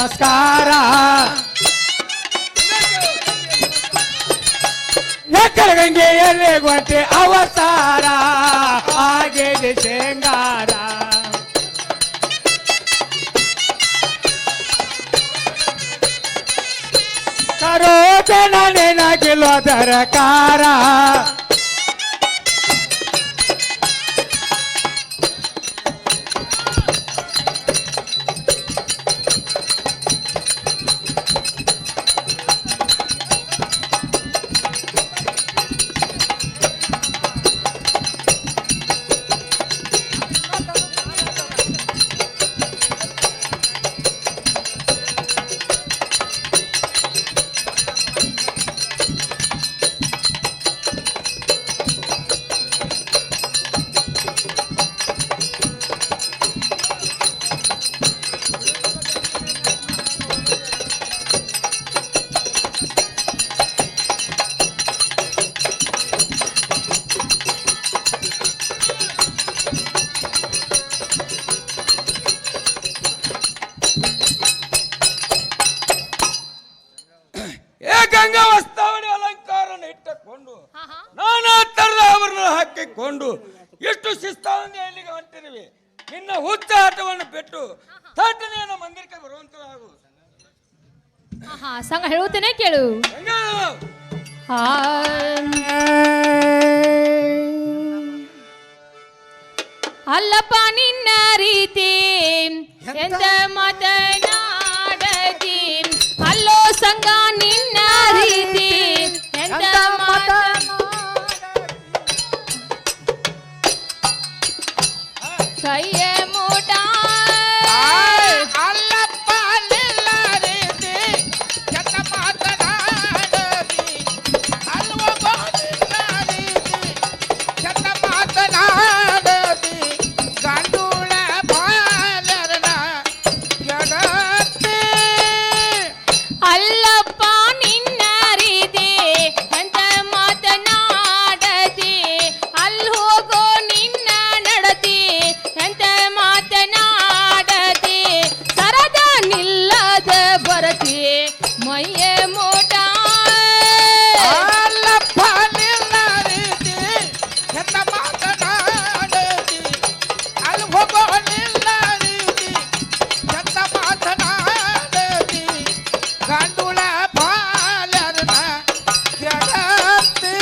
ನಮಸ್ಕಾರ ಎಕ್ಕಡ ಗಂಗೆಯಲ್ಲಿ ಗೊಂಟೆ ಅವತಾರ ಆಗಿದೆ ಶೇಂಗಾರ ಕರೋತನ ನಿನಗಿಲ್ಲೋ ದರಕಾರ ಗಂಗಾ ವಸ್ತಾವಣಿ ಅಲಂಕಾರನ ಇಟ್ಟುಕೊಂಡು ನಾನಾ ತರದ ಆಭರಣ ಹಾಕಿಕೊಂಡು ಎಷ್ಟು ಶಿಸ್ತಾವನ್ನೇ ಇಲ್ಲಿಗೆ ಹೊಂಟಿರುವೆ. ನಿನ್ನ ಹುಚ್ಚ ಆಟವನ್ನು ಬಿಟ್ಟು ಥಟ್ಟನೆಯನ್ನು ಮಂದಿರಕ್ಕೆ ಬರುವಂತರಾಗು. ಸಂಗ ಹೇಳುತ್ತೇನೆ ಕೇಳು. ಅಲ್ಲಪ್ಪ ನಿನ್ನ ರೀತಿ ಎಂತ ಮಾತನಾಡತಿ ಅಲ್ಲೋ ಸಂಗ ನಿನ್ನ ರೀತಿ ಎಂತ ಕೈಯ ಮೂಟ ಅಲ್ಲಪ್ಪ ನಿನ್ನ ರೀತಿ ಎಂತ ಮಾತನಾಡತಿ ಅಲ್ವ ನಿನ್ನ ರೀತಿ ಎಂತ ಮಾತನಾಡತಿ ಗಂಡುಳ ಬಾಲರನ ಜಗತ್ತೆ ಅಲ್ಲಪ್ಪ ನಿನ್ನ ರೀತಿ ಎಂತ ಮಾತನಾಡತಿ ಅಲ್ಲಿ ಹೋಗೋ ನಿನ್ನ ನಡತಿ ಎಂತ ಮಾತನಾಡತಿ ಸರದ ನಿಲ್ಲದ ಬರತಿ ಮೈಯ ಮೋಟ ಅಲ್ಲಪ್ಪ ನಿನ್ನ ರೀತಿ ಎಂತ ಮಾತನಾಡತಿ ಅಲ್ಲಿ ಹೋಗೋ ನಿನ್ನ ರೀತಿ ಎಂತ ಮಾತನಾಡತಿ ಗಂಡುಳ ಬಾಲರನ ಜಗತ್ತೆ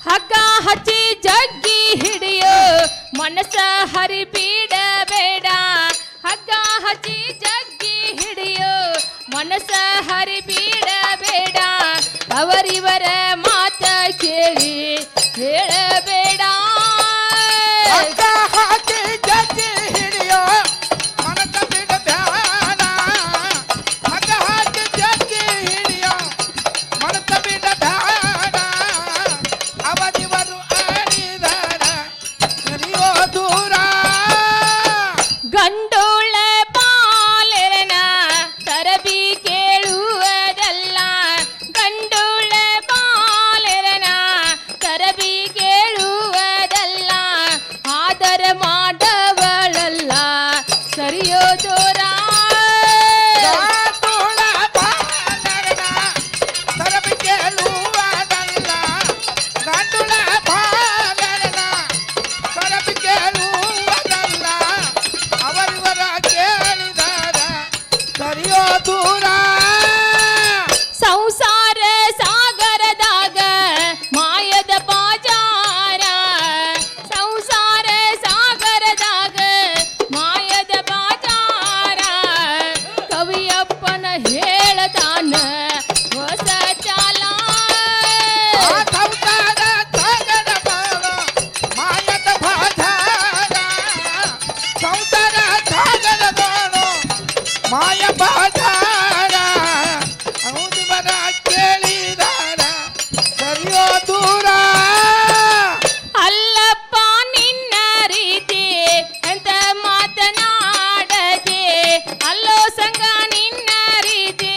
ಹಗ್ಗ ಹಚ್ಚಿ ಜಗ್ಗಿ ಹಿಡಿಯೋ ಮನಸ್ಸ ಹರಿಬಿಡಬೇಡ ಹಗ್ಗ ಹಚ್ಚಿ ಜಗ್ಗಿ ಹಿಡಿಯೋ ಮನಸ್ಸ ಹರಿಬಿಡಬೇಡ ಅವರಿವರ ಮಾತ ಕೇಳಿ ಹೇಳಬೇಡ ಹಗ್ಗ ಹಾಕಿ ಜಗ್ಗಿ ಹಿಡಿಯೋ ಮನಸ್ಸ ಬಿಡಬೇಡ ಹಗ್ಗ ಹಾಕಿ ಜಗ್ಗಿ ಹಿಡಿಯೋ ಮನಸ್ಸ ಬಿಡಬೇಡ ಅವರಿವರು ಆಡಿದರ ಸರಿಯೋ ದೂರ ಗಂಡೋಳ ಪಾಲೆರನ ತರಬಿ ಕೇಳುವುದಲ್ಲ ಗಂಡೋಳ ಪಾಲೆರನ ತರಬಿ ಕೇಳುವುದಲ್ಲ ಆದರ ಮಾಡವಳಲ್ಲ ಸರಿಯೋ ದೂರ ಗಂಡುಳ ಬಾಲರನ ತರಬಿ ಕೇಳುವುದಲ್ಲ ಗಂಡುಳ ಬಾಲರನ ತರಬಿ ಕೇಳುವುದಲ್ಲ ಅವರಿವರ ಕೇಳಿದರ ಸರಿಯೋ ದೂರ ಸಂಸಾರ ಸಾಗರದಾಗ ಮಾಯದ ಬಾಜಾರ ಸಂಸಾರ ಸಾಗರದಾಗ ಮಾಯದ ಬಾಜಾರ ಕವಿಯಪ್ಪನ ಹೇಳತಾನ ಹೊಸ ಚಾಲ ಆ ಸಂಸಾರ ಸಾಗರ ಬಾಳ ಮಾಯದ ಬಾಧಾರ ಸಂಸಾರ ಸಾಗರ ಬಾಳ ಮಾಯ ಬಾಧಾರ ಅವರಿವರ ಕೇಳಿದಾರ ಸರಿಯೋ ದೂರ ಅಲ್ಲಪ್ಪ ನಿನ್ನ ರೀತಿ ಎಂತ ಮಾತನಾಡದೆ ಅಲ್ಲೋ ಸಂಗ ನಿನ್ನ ರೀತಿ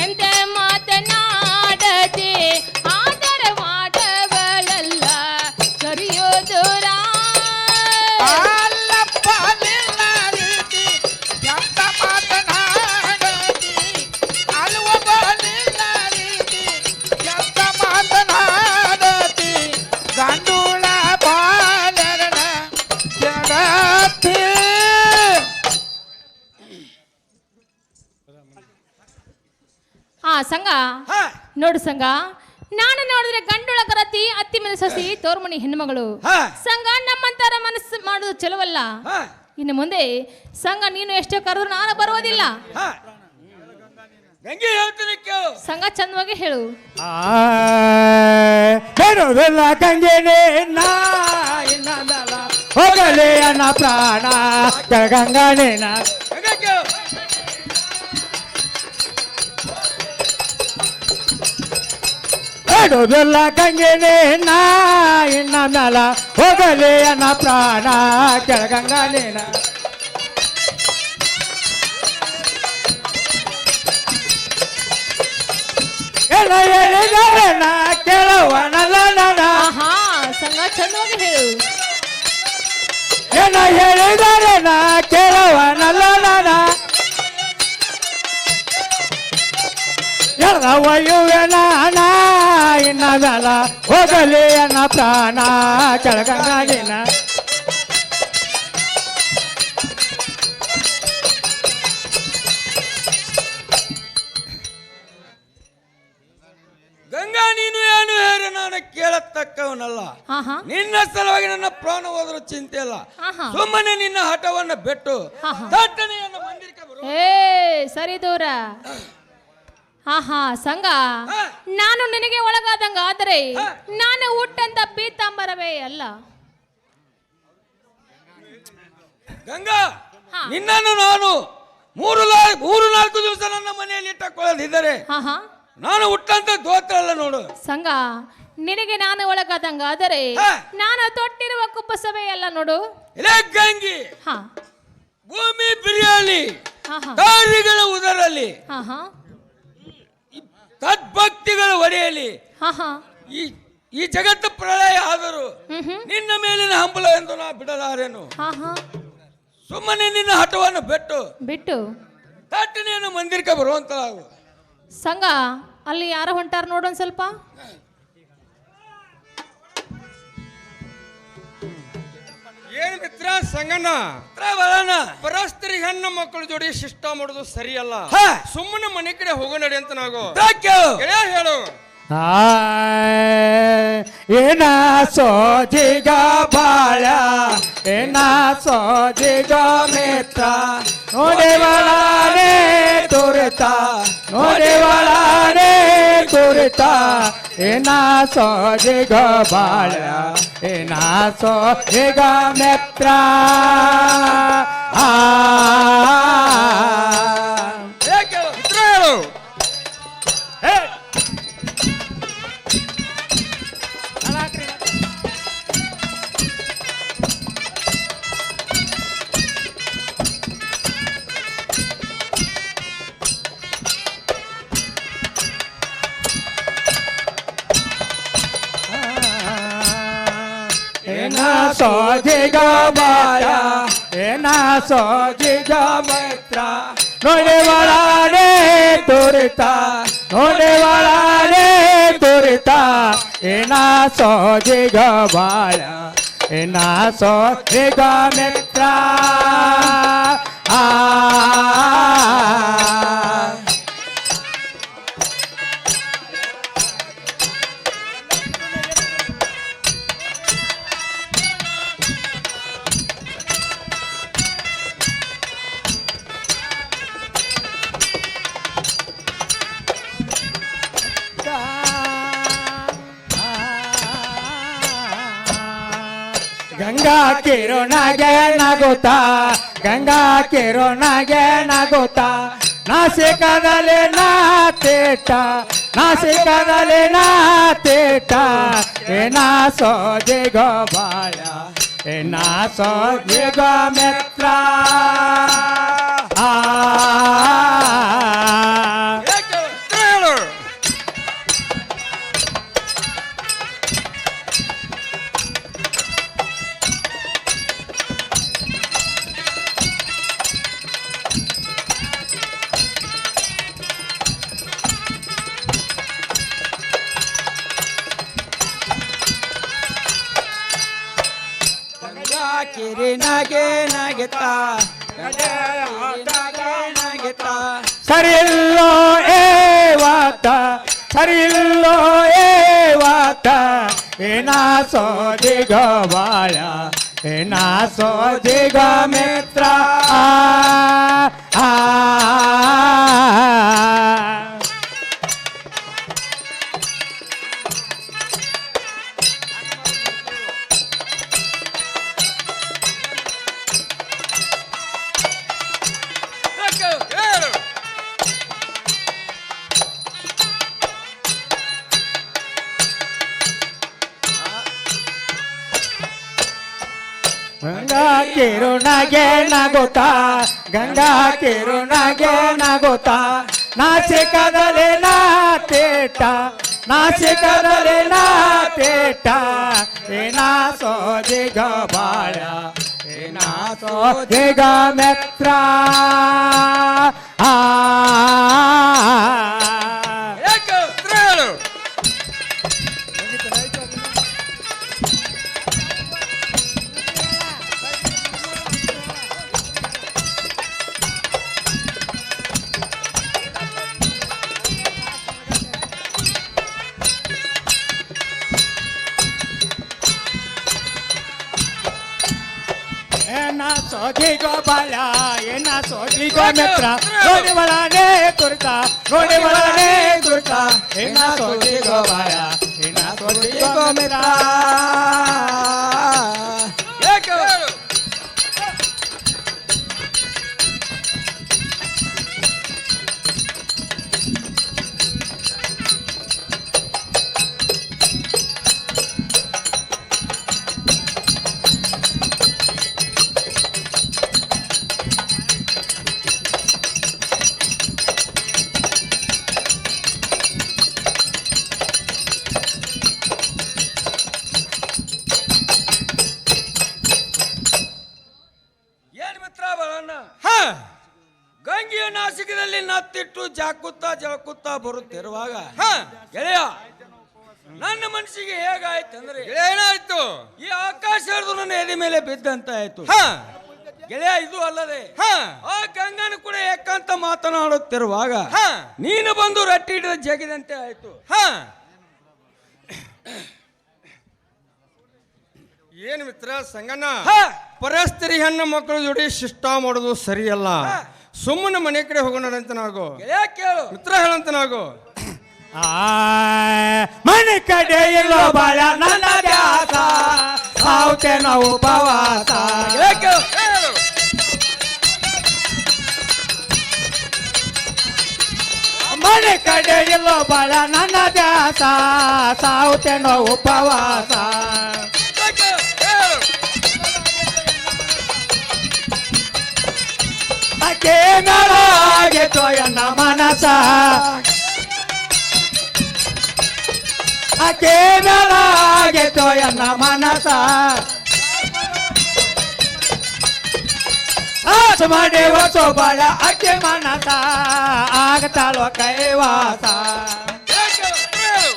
ಎಂತ ಮಾತ ಸಂಘ ಹಾ ನೋಡು ಸಂಘ, ನಾನು ನೋಡಿದ್ರೆ ಗಂಡುಳ ಕರತಿ ಅತ್ತಿ ಮನೆ ಸಸಿ ತೋರ್ಮಣಿ ಹೆಣ್ಮಗಳು ಹಾ. ಸಂಘ ನಮ್ಮಂತರ ಮನಸ್ಸು ಮಾಡೋದು ಚಲವಲ್ಲ. ಹಾ ಇನ್ನು ಮುಂದೆ ಸಂಘ ನೀನು ಎಷ್ಟೇ ಕರೆದ್ರು ನಾನು ಬರೋದಿಲ್ಲ. ಹಾ ಗಂಗೆ ಹೇಳ್ತೀನಿ ಕೇಳು. ಸಂಘ ಚಂದವಾಗಿ ಹೇಳು. ಬೇಡೋದಿಲ್ಲ ಗಂಗೆನೇ ನಾ ಇನ್ನೊಂದಲ್ಲ ಹೋಗಲಿ ಅನ್ನ ಪ್ರಾಣ ಗಂಗನೇನ ಗಂಗೆ ಕೇಳು. ಬೇಡೋದಿಲ್ಲ ಗಂಗೆನೇ ನಾ ಇನ್ನೊಂದಲ್ಲ ಹೋಗಲಿ ಅನ್ನ ಪ್ರಾಣ ಗಂಗನೇನ ಎಲ್ಲ ಹೇಳಿದರೆ ನಾ ಕೇಳವನಲ್ಲ ನನ್ನ ಆಹಾ ಸಂಘ ಚಂದವಾಗಿ ಹೇಳು. ಏನ ಹೇಳಿದರೆ ನಾ ಕೇಳವನಲ್ಲ ನನ್ನ ಎಲ್ಲ ಒಯ್ಯುವೆ ನಾನ ಇನ್ನದಲ್ಲ ಹೋಗಲಿ ಅನ್ನ ಪ್ರಾಣ ಕೆಳಗಂಗಿನ ಗಂಗಾ ನೀನು ಏನು ಹೇಳಿ ನಾನು ಕೇಳತಕ್ಕವನಲ್ಲ. ಆಹಾ ನಿನ್ನ ಸಲುವಾಗಿ ನನ್ನ ಪ್ರಾಣ ಹೋದರೂ ಚಿಂತೆ ಇಲ್ಲ. ಆಹಾ. ಸುಮ್ಮನೆ ನಿನ್ನ ಹಠವನ್ನ ಬಿಟ್ಟು ಆಹಾ. ದಟ್ಟಣೆಯನ್ನು ಮಂದಿರಕ್ಕೆ ಬರು. ಏ ಸರಿ ದೂರ. ಆಹಾ ಸಂಘ, ಹಾ. ನಾನು ನಿನಗೆ ಒಳಗಾದಂಗ ಆದರೆ ಹಾ. ನಾನು ಹುಟ್ಟಂತ ಪೀತಾಂಬರವೇ ಅಲ್ಲ. ಗಂಗಾ ಹಾ. ನಿನ್ನನ್ನು ನಾನು ಮೂರು ನಾಲ್ಕು ದಿವಸ ನನ್ನ ಮನೆಯಲ್ಲಿ ಇಟ್ಟಕೊಳ್ಳದಿದ್ದರೆ ಆಹಾ ನಾನು ಹುಟ್ಟಂತ ದೋತ್ರ ಅಲ್ಲ ನೋಡು. ಸಂಘ, ನಿನಗೆ ನಾನು ಒಳಗಾದಂಗ ಆದರೆ ಹಾ. ನಾನು ತೊಟ್ಟಿರುವ ಕುಪ್ಪಸವೇ ಅಲ್ಲ ನೋಡು. ಇಲ್ಲೇ ಗಂಗಿ ಹಾ ಭೂಮಿ ಬಿರಿಯಾಲಿ ಆಹಾ ತಾರಿಗಳ ಉದರಲಿ ಆಹಾ ತದ್ಭಕ್ತಿಗಳು ಒಡೆಯಲಿ ಆಹಾ ಈ ಈ ಜಗತ್ತು ಪ್ರಳಯ ಆದರೂ ಹ್ಮ್ ನಿನ್ನ ಮೇಲಿನ ಹಂಬಲ ಎಂದು ನಾ ಬಿಡಲಾರೆನು. ಆಹಾ ಸುಮ್ಮನೆ ನಿನ್ನ ಹಠವನ್ನು ಬಿಟ್ಟು ದಟ್ಟಣೆಯನ್ನು ಮಂದಿರಕ್ಕೆ ಬರುವಂತ ಸಂಘ, ಅಲ್ಲಿ ಯಾರು ಹೊಂಟಾರ ನೋಡೋನ್ ಸ್ವಲ್ಪ. ಏನ್ ಮಿತ್ರ ಸಂಗಣ್ಣ, ಪರಸ್ತ್ರೀ ಹೆಣ್ಣು ಮಕ್ಕಳ ಜೋಡಿ ಶಿಷ್ಟ ಮಾಡೋದು ಸರಿಯಲ್ಲ. ಹಾ. ಸುಮ್ಮನೆ ಮನೆ ಕಡೆ ಹೋಗೋ ನಡಿ ಅಂತ ನಾವು ಕೇಳು. ಹೇಳು. ಏನ ಸೋಜಿಗ ಬಾಳ ಏನ ಸೋಜಿಗ ಮಿತ್ರ ನೋಡಿವಳಾನೆ ತುರಿತ ನೋಡಿವಳಾನೆ ತುರಿತ ಏನ ಸೋಜಿಗ ಬಾಳ ಏನ ಸೋಜಿಗ ಮಿತ್ರ ಮಿತ್ರ ಹೇಳು. ಸೋಜಿಗ ಬಾಯ ಏನ ಸೋಜಿಗ ಮಿತ್ರ ನೋಡಿವಳಾನೆ ತುರಿತ ನೋಡಿವಳಾನೆ ತುರಿತ ಏನ ಸೋಜಿಗ ಬಾಯ ಏನ ಸೋಜಿಗ ಮಿತ್ರ ಗಂಗಾ ಕಿರುಣಗೆ ನಗುತ್ತಾ ಗಂಗಾ ಕಿರುಣಗೆ ನಗುತ್ತಾ ನಾಸಿಕದಲ್ಲಿ ನಾತೇಟ ನಾಸಿಕದಲ್ಲಿ ನಾತೇಟ ಏನ ಸೋಜಿಗ ಬಾಳ ಏನ ಸೋಜಿಗ ಮಿತ್ರ ಹೇಳು. ಕಿರಿನಗೆ ನಗೆತಾ ನಗೆತಾ ಸರಿಲ್ಲೋ ಏ ಸರಿ ಇಲ್ಲೋ ಏವಾತ ಏನ ಸೋದಿಗ ಬಾಳ ಏನ ಸೋದಿಗ ಮಿತ್ರ ಆ ಹೇಳು. ಗಂಗಾ ಕಿರುನಗೆ ನಗುತ್ತಾ ಗಂಗಾ ಕಿರುನಗೆ ನಗುತ್ತಾ ನಾಸಿಕದಲ್ಲಿ ನಾತೇಟ ನಾಸಿಕದಲ್ಲಿ ನಾತೇಟ ಏನ ಸೋದಿಗ ಬಾಳ ಏನ ಸೋದಿಗ ಮಿತ್ರ ಆ ಯಾಕೆ ಉತ್ತರ ಹೇಳು. ಏನ ಸೋದಿಗೋ ಬಾಳ ಏನ ಸೋದಿಗೋ ಮಿತ್ರ ನೋಡಿ ಒಳನೆ ತುರ್ತ ನೋಡಿ ಒಳನೆ ತುರ್ತ ಏನ ಸೋದಿಗೋ ಬಾಳ ಏನ ಸೋದಿಗೋ ಮಿತ್ರ ಯಾಕೆ ಹೇಳು. ಏನ್ ಮಿತ್ರ ಬರೋಣ. ಹಾ ಗಂಗೆಯ ನಾಸಿಕದಲ್ಲಿ ನತ್ತಿಟ್ಟು ಜಾಕುತ್ತಾ ಜಳಕುತ್ತಾ ಬರುತ್ತಿರುವಾಗ ಹಾ ಗೆಳೆಯ ನನ್ನ ಮನಸ್ಸಿಗೆ ಹೇಗಾಯ್ತಂದ್ರೆ ಏನಾಯ್ತು? ಈ ಆಕಾಶ ಹಿಡಿದು ನನ್ನ ಎದೆ ಮೇಲೆ ಬಿದ್ದಂತ ಆಯ್ತು ಹಾ ಗೆಳೆಯ. ಇದು ಅಲ್ಲದೆ ಹಾ ಆ ಗಂಗನ ಕೂಡ ಏಕಾಂತ ಮಾತನಾಡುತ್ತಿರುವಾಗ ಹಾ ನೀನು ಬಂದು ರಟ್ಟಿ ಹಿಡಿದ ಜಗಿದಂತೆ ಆಯ್ತು. ಹಾ ಏನು ಮಿತ್ರ ಸಂಗಣ್ಣ, ಹಾ. ಪರಸ್ತ್ರೀ ಹೆಣ್ಣು ಮಕ್ಕಳ ಜೋಡಿ ಶಿಷ್ಟ ಮಾಡೋದು ಸರಿಯಲ್ಲ. ಸುಮ್ಮನೆ ಮನೆ ಕಡೆ ಹೋಗೋಣ ಅಂತ ನಾವು ಗೆಳೆಯ ಕೇಳು. ಮಿತ್ರ ಹೇಳಂತ ನಾವು ಮನೆ ಕಡೆ ಎಲ್ಲೋ ಬಾಳ ನನ್ನ ದ್ಯಾಸ ಸಾವುತೇನ ಉಪವಾಸ ಗೆಳೆಯ ಕೇಳು. ಹೇಳು. ಮನೆ ಕಡೆ ಎಲ್ಲೋ ಬಾಳ ನನ್ನ ದ್ಯಾಸ ಸಾವುತೇನ ಉಪವಾಸ ಹೇಳು. ಅಕೆ ಮೇಲಾಗೆ ತೋಯನ್ನ ಮನಸ ಅಕೆ ಮೇಲಾಗೆ ತೋಯನ್ನ ಮನಸ ಆಸ ಮಾಡೇವ ಸೋಬಾಳ ಅಕೆ ಮನಸ ಆಗತಾಳೋ ಕೈವಾಸ ಹೇಳು.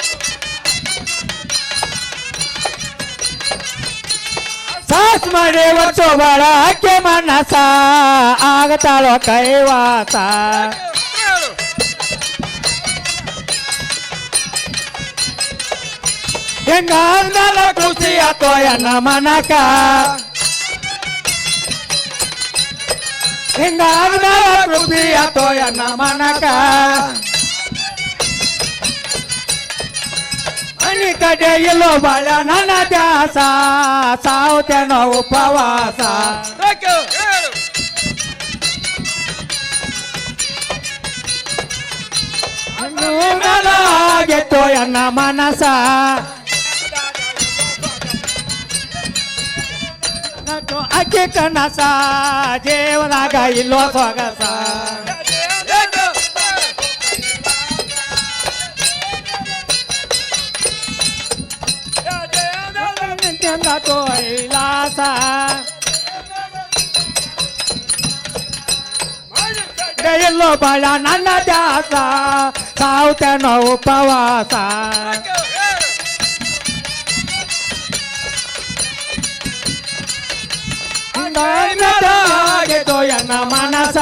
ಸಾಸ್ ಮಾಡೇವ ಸೋಬಾಳ ಅಕೆ ಮನಸ ಆಗತಾಳೋ ಕೈವಾಸ ಹೇಳು. ಹೆಂಗಾದ್ಮೇಲ ಖುಷಿ ಆತೋ ಎನ್ನ ಮನಕ ಹೆಂಗಾದ್ಮೇಲ ಖುಷಿ ಆತೋ ಎನ್ನ ಮನಕ ಮನಿ ಕಡೆ ಇಲ್ಲೋ ಬಾಳ ನನ್ನ ದ್ಯಾಸ ಸಾವುತೇನೋ ಉಪವಾಸ ಹೇಳು. ಮೇಲಾಗೆತ್ತೋ ಎನ್ನ ಮನಸ ಅಕ್ಕಿ ಕನಸ ಜೀವನಾಗ ಇಲ್ಲೋ ಸೊಗಸ ತೋಯಿಲಾಸ ಎಲ್ಲೋ ಬಾಳ ನನ್ನ ದ್ಯಾಸ ಸಾವುತೇನೋ ಉಪವಾಸ ಹಿಂಗಾಗೆತ್ತೋ ಎನ್ನ ಮನಸ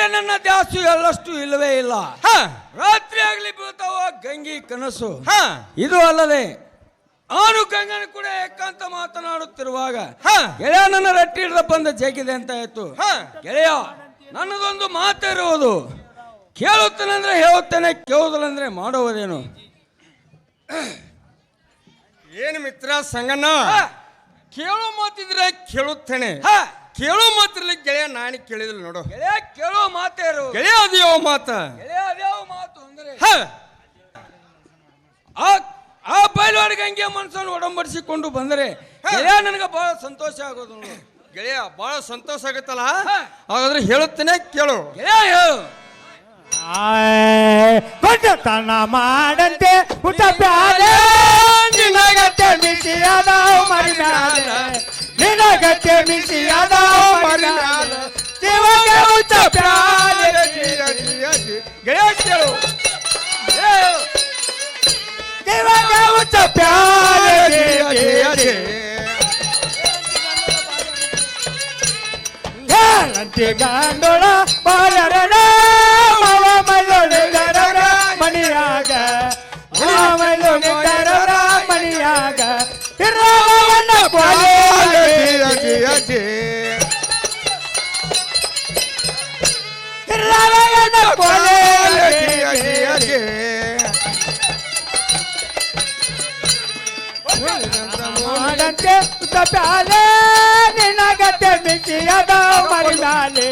ಕಡೆ ನನ್ನ ದ್ಯಾಸು ಎಳ್ಳಷ್ಟು ಇಲ್ಲವೇ ಇಲ್ಲ. ಹ ರಾತ್ರಿ ಆಗ್ಲಿ ಬೀಳ್ತಾವ ಗಂಗಿ ಕನಸು. ಹ ಇದು ಅಲ್ಲದೆ ನಾನು ಗಂಗನ ಕೂಡ ಏಕಾಂತ ಮಾತನಾಡುತ್ತಿರುವಾಗ ಹ ಗೆಳೆಯ ನನ್ನ ರಟ್ಟಿ ಹಿಡಿದ ಬಂದ ಜಗ್ಗಿದೆ ಅಂತ ಆಯ್ತು. ಹ ಗೆಳೆಯ ನನ್ನದೊಂದು ಮಾತಿರುವುದು, ಕೇಳುತ್ತೇನೆಂದ್ರೆ ಹೇಳುತ್ತೇನೆ, ಕೇಳುವುದಿಲ್ಲಂದ್ರೆ ಮಾಡುವುದೇನು. ಏನು ಮಿತ್ರ ಸಂಗಣ್ಣ, ಕೇಳೋ ಮಾತಿದ್ರೆ ಕೇಳುತ್ತೇನೆ, ಹ, ಕೇಳೋ ಮಾತಿರ್ಲಿ ಗೆಳೆಯ ನಾನು ಕೇಳಿದಿಲ್ಲ ನೋಡು. ಗೆಳೆಯ ಕೇಳುವ ಮಾತೇ ಇರು. ಗೆಳೆಯ ಅದು ಯಾವ ಮಾತ? ಗೆಳೆಯ ಅದ್ಯಾವ ಮಾತು ಅಂದ್ರೆ ಹ ಆ ಬಯಲುವಾಡಿ ಗಂಗೆ ಮನಸ್ಸನ್ನು ಒಡಂಬಡಿಸಿಕೊಂಡು ಬಂದರೆ ಗೆಳೆಯ ನನಗೆ ಬಹಳ ಸಂತೋಷ ಆಗೋದು ನೋಡು. ಗೆಳೆಯ ಬಹಳ ಸಂತೋಷ ಆಗುತ್ತಲ್ಲ, ಹಾಗಾದ್ರೆ ಹೇಳುತ್ತೇನೆ ಕೇಳು. ಗೆಳೆಯ ಹೇಳು. ಕೊಟ್ಟತನ ಮಾಡಂತೆ ಊಟ ಪ್ಯಾಲೆ ನಿನಗತ್ತೆ ಮಿಸಿಯಾದ ಮರಿನಾದ ನಿನಗತ್ತೆ ಮಿಸಿಯಾದ ಮರಿನಾದ ಶಿವಗೆ ಊಟ ಪ್ಯಾಲೆ ಗೆಳೆಯ ಕೇಳು. ಶಿವಗೆ ಊಟ ಪ್ಯಾಲೆ ಹೇಳಂತೆ ಗಂಡೋಳ ಬಾಲರನ ಮಾವ ಮೈಲೋಳಿಗರವರ ಮಣಿಯಾಗ ಮೈಲೋಳಿಗರವರ ಮಣಿಯಾಗ ಇರೋವನ್ನ ಕೊಲೆ ಇರೋವನ್ನ ಕೊಲೆ ಮಾಡಂತೆ ಪ್ಯಾಲೆ ನಿನಗತ್ತೆ ಮಿಸಿಯಾದ ಮರಿನಾಲೆ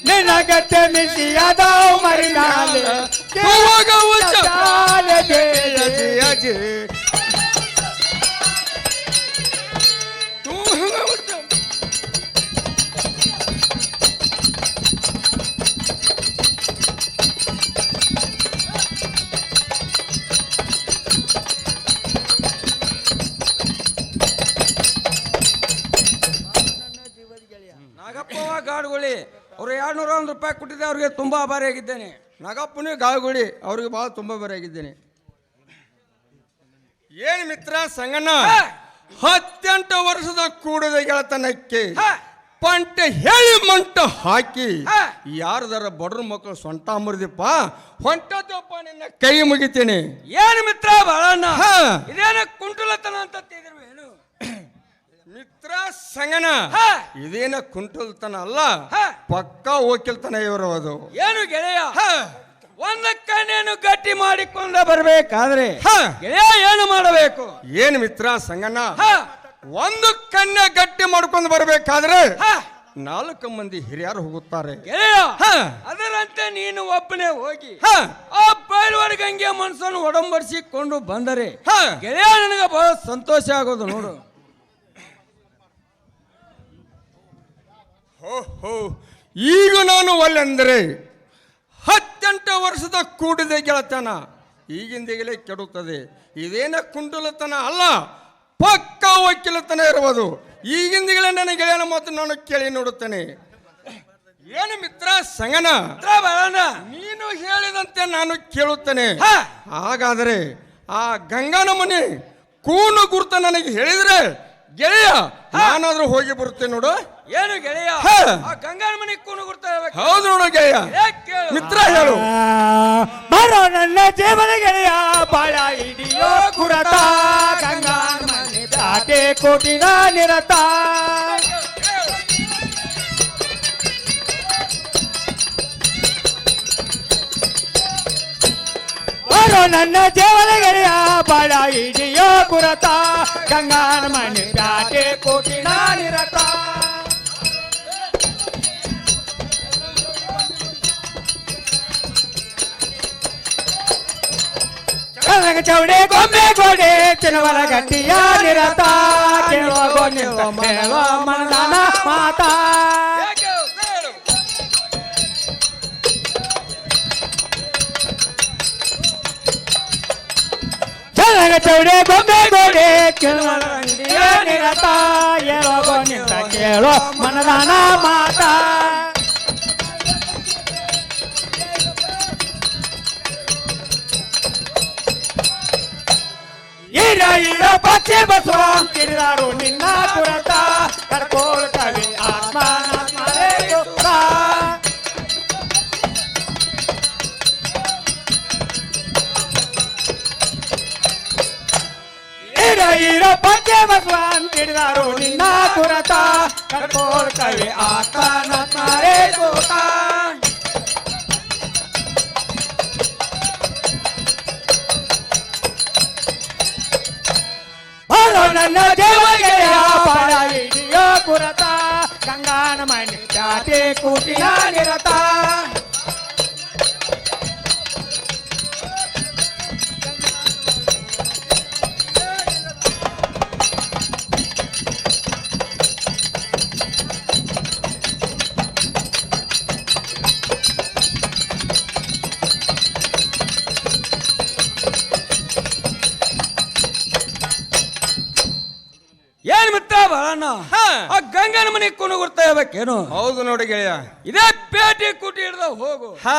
ನಿನಗತ್ತೆ ಮಿಸಿಯಾದ ಮರಿನಾಲೆ ನಾಗಪ್ಪವ ಗಾಡುಗೊಳಿ ಅವ್ರು 201 ರೂಪಾಯಿ ಕೊಟ್ಟಿದ್ದೆ, ಅವ್ರಿಗೆ ತುಂಬಾ ಆಭಾರಿಯಾಗಿದ್ದೇನೆ. ನಾಗಪ್ಪನೇ ಗಾಳಿಗುಳಿ ಅವ್ರಿಗೆ ಬಹಳ ತುಂಬಾ ಬರೆಯಾಗಿದ್ದೇನೆ. ಏನು ಮಿತ್ರ ಸಂಗಣ್ಣ, 18 ವರ್ಷದ ಕೂಡದ ಗೆಳತನಕ್ಕೆ ಪಂಟ ಹೇಳಿ ಮಂಟ ಹಾಕಿ ಯಾರದಾರ ಬಡ್ರ ಮಕ್ಕಳು ಸೊಂಟ ಮುರಿದಿಪ್ಪ ಹೊಂಟದಪ್ಪ ನಿನ್ನ ಕೈ ಮುಗಿತೀನಿ. ಏನು ಮಿತ್ರ ಬಾಳಣ್ಣ, ಇದೇನ ಕುಂಟುಲತನ ಅಂತ ತಿದ್ದಿರುವೇನು? ಮಿತ್ರ ಸಂಗನ ಇದೇನ ಕುಂಟಲ್ತನ ಅಲ್ಲ, ಪಕ್ಕಾ ಓಕಿಲ್ತನ ಇವರು. ಅದು ಏನು ಗೆಳೆಯ, ಒಂದ ಕಣ್ಣೇನು ಗಟ್ಟಿ ಮಾಡಿಕೊಂಡ ಬರಬೇಕಾದ್ರೆ ಗೆಳೆಯ ಏನು ಮಾಡಬೇಕು? ಏನು ಮಿತ್ರ ಸಂಗಣ್ಣ, ಒಂದು ಕನ್ಯೆ ಗಟ್ಟಿ ಮಾಡ್ಕೊಂಡು ಬರಬೇಕಾದ್ರೆ 4 ಮಂದಿ ಹಿರಿಯರು ಹೋಗುತ್ತಾರೆ ಗೆಳೆಯ. ಅದರಂತೆ ನೀನು ಒಬ್ಬನೇ ಹೋಗಿ ಆ ಬಯಲುವಾಡಿ ಗಂಗೆ ಮನಸ್ಸನ್ನು ಒಡಂಬಡಿಸಿಕೊಂಡು ಬಂದರೆ ಗೆಳೆಯ ನನಗೆ ಬಹಳ ಸಂತೋಷ ಆಗೋದು ನೋಡು. ಈಗ ನಾನು ಒಲ್ಲೆಂದರೆ 18 ವರ್ಷದ ಕೂಡಿದ ಗೆಳತನ ಈಗಿಂದೀಗಲೇ ಕೆಡುತ್ತದೆ. ಇದೇನ ಕುಂಟಲತನ ಅಲ್ಲ, ಪಕ್ಕ ವಕೀಲತನ ಇರುವುದು. ಈಗಿಂದೀಗಲೇ ನನ್ನ ಗೆಳೆಯನ ಮಾತು ನಾನು ಕೇಳಿ ನೋಡುತ್ತೇನೆ. ಏನು ಮಿತ್ರ ಸಂಗನ, ನೀನು ಹೇಳಿದಂತೆ ನಾನು ಕೇಳುತ್ತೇನೆ. ಹಾಗಾದರೆ ಆ ಗಂಗನ ಮನೆ ಕೂನು ಗುರ್ತ ನನಗೆ ಹೇಳಿದ್ರೆ ಗೆಳೆಯ ನಾನಾದ್ರೂ ಹೋಗಿ ಬರುತ್ತೇನೆ ನೋಡು. ಏನು ಗೆಳೆಯ, ಗಂಗನ ಮನೆ ಕೂನು ಗುರ್ತ? ಹೌದು ನೋಡು ಗೆಳೆಯ. ಮಿತ್ರ ಹೇಳು. ಬರೋ ನನ್ನ ಜೀವನ ಗೆಳೆಯ ಬಾಳ ಹಿಡಿಯೋ ಕುರತ ಗಂಗನ ಮನೆ ದಾಟೆ ಕೋಟಿನ ನಿರತ. ಬರೋ ನನ್ನ ಜೀವನ ಗೆಳೆಯ ಬಾಳ ಹಿಡಿಯೋ ಕುರತ ಗಂಗನ ಮನೆ ದಾಟೆ ಕೋಟಿನ ನಿರತ. ಚೌಡೆ ಗೊಂಬೆ ಗೋಡೆ ತಿನ್ನುವರ ಗಟ್ಟಿಯ ನಿರತ ಕೇಳುವ ಗೋನಿವ ಮೇಳುವ ಮನದಾನ ಮಾತಾ. ಚೌಡೆ ಗೊಂಬೆ ಗೋಡೆ ಕೇಳುವರ ಗಟ್ಟಿಯ ನಿರತ ಕೇಳುವ ಗೋನಿವ ಕೇಳುವ ಮನದಾನ ಮಾತಾ. ಇರ ಪಚ್ಚೆ ಬಸವ ಕಿರಿದಾರು ನಿನ್ನ ಕುರತ ಕರ್ಕೋಳ್ತವೆ ಆತ್ಮನಾತ್ಮರೇ ದುಃಖ. ಕಲೆ ಬಸವ ಅಂತಿಡಿದಾರು ನಿನ್ನ ಕುರತ ಕರ್ಕೋಳ್ ಕವಿ ಆತನ ಮಾರೇ ಕೂತ ಬಾರೋ ನನ್ನ ದೇವಗೆಯ ಪಾಡ ಹಿಡಿಯೋ ಕುರತ ಗಂಗಾನ ಮನೆ ಜಾತಿ ಕೂಟಿನ ನಿರತ ಏನ್ ಮಿತ್ರ ಬಾಳಣ್ಣ ಹಾ. ಆ ಗಂಗನ ಮನೆ ಕುಣಗುರ್ತಾ ಇರ್ಬೇಕೇನು? ಹೌದು ನೋಡಿ ಗೆಳೆಯ. ಇದೇ ಪೇಟೆ ಕೂಟಿ ಹಿಡ್ದ ಹೋಗು. ಹಾ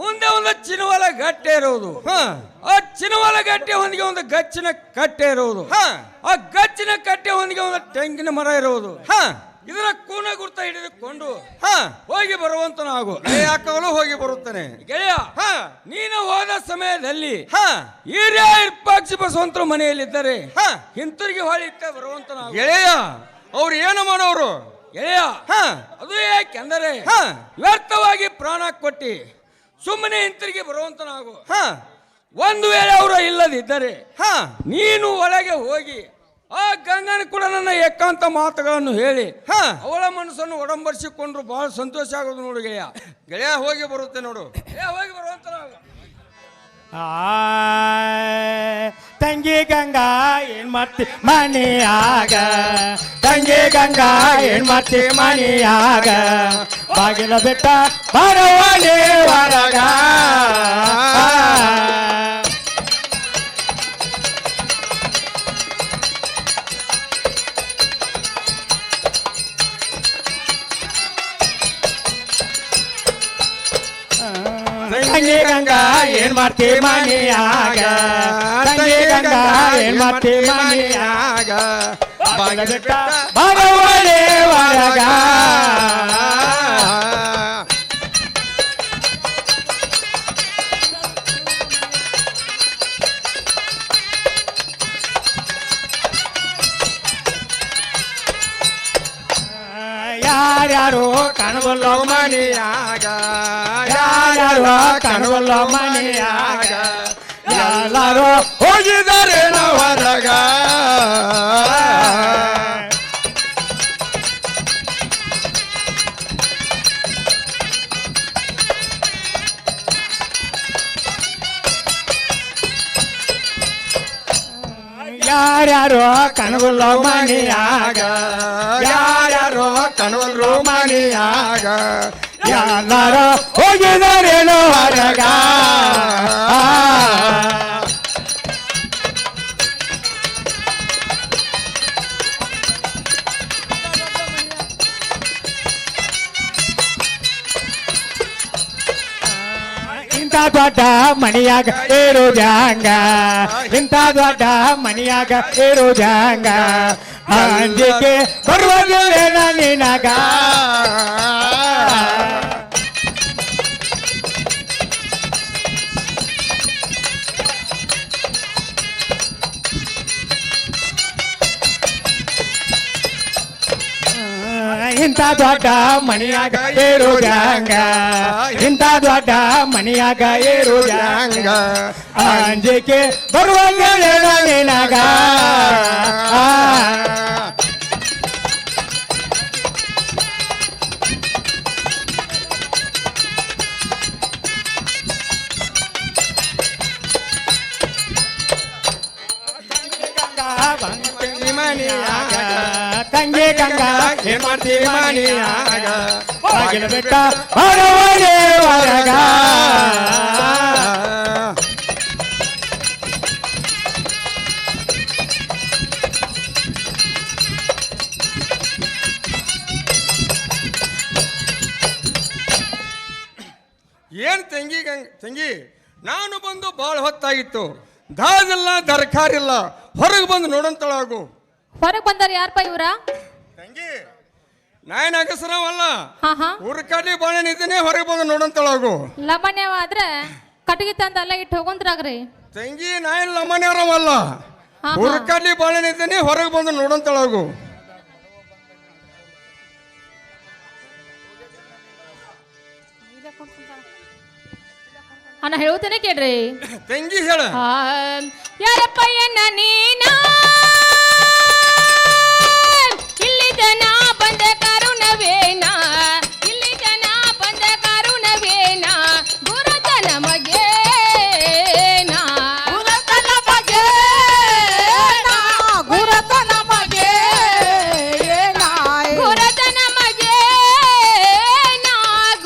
ಮುಂದೆ ಒಂದು ಚಿನವಲ ಗಟ್ಟೆ ಇರುವುದು. ಹಾ ಆ ಚಿನವಲ ಗಟ್ಟೆ ಹೊಂದಿಗೆ ಒಂದು ಗಚ್ಚಿನ ಕಟ್ಟೆ ಇರುವುದು. ಹಾ ಆ ಗಚ್ಚಿನ ಕಟ್ಟೆ ಹೊಂದಿಗೆ ಒಂದು ತೆಂಗಿನ ಮರ ಇರುವುದು. ಹಾ ಇದರ ಕೂನ ಗುರ್ತ ಹಿಡಿದುಕೊಂಡು ಹಾ ಹೋಗಿ ಬರುವಂತನಾಗು. ಯಾಕವಳು ಹೋಗಿ ಬರುತ್ತಾನೆ ಗೆಳೆಯ, ಹಾ ನೀನು ಹೋದ ಸಮಯದಲ್ಲಿ ಹಾ ಹಿರಿಯ ಇರ್ಪಾಕ್ಷಿ ಬಸವಂತರು ಮನೆಯಲ್ಲಿದ್ದರೆ ಹಾ ಹಿಂತಿರುಗಿ ಹೊಳಿತ್ತೆ ಬರುವಂತನಾಗು. ಗೆಳೆಯ ಅವ್ರು ಏನು ಮಾಡೋರು? ಗೆಳೆಯ, ಹಾ ಅದು ಯಾಕೆಂದರೆ ಹಾ ವ್ಯರ್ಥವಾಗಿ ಪ್ರಾಣ ಕೊಟ್ಟಿ ಸುಮ್ಮನೆ ಹಿಂತಿರುಗಿ ಬರುವಂತನಾಗು. ಹಾ ಒಂದು ವೇಳೆ ಅವರು ಇಲ್ಲದಿದ್ದರೆ ಹಾ ನೀನು ಒಳಗೆ ಹೋಗಿ ಆ ಗಂಗನ ಕೂಡ ನನ್ನ ಏಕಾಂತ ಮಾತುಗಳನ್ನು ಹೇಳಿ ಹಾ ಅವಳ ಮನಸ್ಸನ್ನು ಒಡಂಬಡಿಸಿಕೊಂಡ್ರು ಬಹಳ ಸಂತೋಷ ಆಗೋದು ನೋಡು ಗೆಳೆಯ. ಗೆಳೆಯ ಹೋಗಿ ಬರುತ್ತೆ ನೋಡು. ಹೋಗಿ ಬರುವಂತನಾಗು. ತಂಗಿ ಗಂಗಾ ಏನ್ ಮಾಡ್ತಿ ಮನೆಯಾಗ ತಂಗಿ ಗಂಗಾ ಏನ್ ಮಾಡ್ತಿ ಮನೆಯಾಗ ಬಾಗಿಲ ಬೆಟ್ಟ ಬರವಳೆ ಹೊರಗ ತಂಗಿ ಗಂಗಾ ಏನ್ ಮಾಡ್ತಿ ಮನೆಯಾಗ ತಂಗಿ ಗಂಗಾ ಏನ್ ಮಾಡ್ತಿ ಮನೆಯಾಗ ಬಾಗಿಲ ಬೆಟ್ಟ ಬರವಳೆ ಹೊರಗ ಯಾರ್ಯಾರು ಕಣವಲ್ಲೋ ಮನೆಯಾಗ ಯಾರ್ಯಾರು ಕಣವಲ್ಲೋ ಮನೆಯಾಗ ಎಲ್ಲರೂ ಹೋಗಿದ್ದಾರೆ ಹೊರಗ ಯಾರ್ಯಾರು ಕಣವಲ್ಲೋ ಮನೆಯಾಗ ಯಾರ್ಯಾರು ಕಣವಲ್ಲೋ ಮನೆಯಾಗ ಎಲ್ಲರೂ ಹೋಗಿದಾರೇನೋ ಹೊರಗ ಇಂಥ ದೊಡ್ಡ ಮನೆಯಾಗ ಇರುವುದಂಗ ಇಂಥ ದೊಡ್ಡ ಮನೆಯಾಗ ಇರುವುದಂಗ ಅಂಜಿಕೆ ಬರುವುದಿಲ್ಲ ನಿನಗ ಇಂಥ ದೊಡ್ಡ ಮನೆಯಾಗ ಇರುವುದಂಗ ಇಂಥ ದೊಡ್ಡ ಮನೆಯಾಗ ಇರುವುದಂಗ ಅಂಜಿಕೆ ಬರುವುದಿಲ್ಲ ನಿನಗ ತಂಗಿ ಗಂಗಾ ಏನ್ ಮಾಡ್ತೀವಿ ಮನೆಯಾಗ ಬಾಗಿಲ ಬೆಟ್ಟ ಬರವಳೆ ಹೊರಗ ಏನ್ ತಂಗಿ ನಾನು ಬಂದು ಬಹಳ ಹೊತ್ತಾಗಿತ್ತು. ದಾದಿಲ್ಲ ದರ್ಕಾರಿಲ್ಲ ಹೊರಗೆ ಬಂದು ನೋಡಂತಳಾಗು. ಹೊರಗ್ ಬಂದಾರ ಯಾರಪ್ಪ ಇವ್ರ? ತಂಗಿ ನಾಯನ ಅಗಸರವಲ್ಲ ಹಾ ಹಾ ಊರ್ಕಾಡಿ ಬಾಳೆ ನಿಂತೇನೆ ಹೊರಗೆ ಬಂದು ನೋಡಂತಳಾಗು. ಲಮಣ್ಯವ ಆದ್ರೆ ಕಟ್ಟಿಗೆ ತಂದ ಎಲ್ಲ ಇಟ್ಟು ಹೋಗೊಂದ್ರಾಗ್ರಿ. ತಂಗಿ ನಾಯನ್ ಲಮನ್ಯಾರವಲ್ಲ ಹಾ. ಹುರ್ಕಡ್ಲಿ ಬಾಳೆಹಣ್ಣು ಇದ್ದೀನಿ ಹೊರಗೆ ಬಂದು ನೋಡಂತಳಗು. ಅಣ್ಣ ಹೇಳ್ತೇನೆ ಕೇಳ್ರಿ. ತಂಗಿ ಹೇಳ. ಯಾರಪ್ಪ ಎನ್ನ ನೀನ ಇಲ್ಲಿ ಜನ ಬಂದ ಕರುಣವೇನ, ಇಲ್ಲಿ ಜನ ಬಂದ ಕರುಣವೇನ, ಗುರುತ ನಮಗೆ ಗುರುತ ನಮಗೆ ಗುರುತ ನಮಗೆ ಏನಾಯ್ ಗುರುತ ನಮಗೆ ಗುರುತ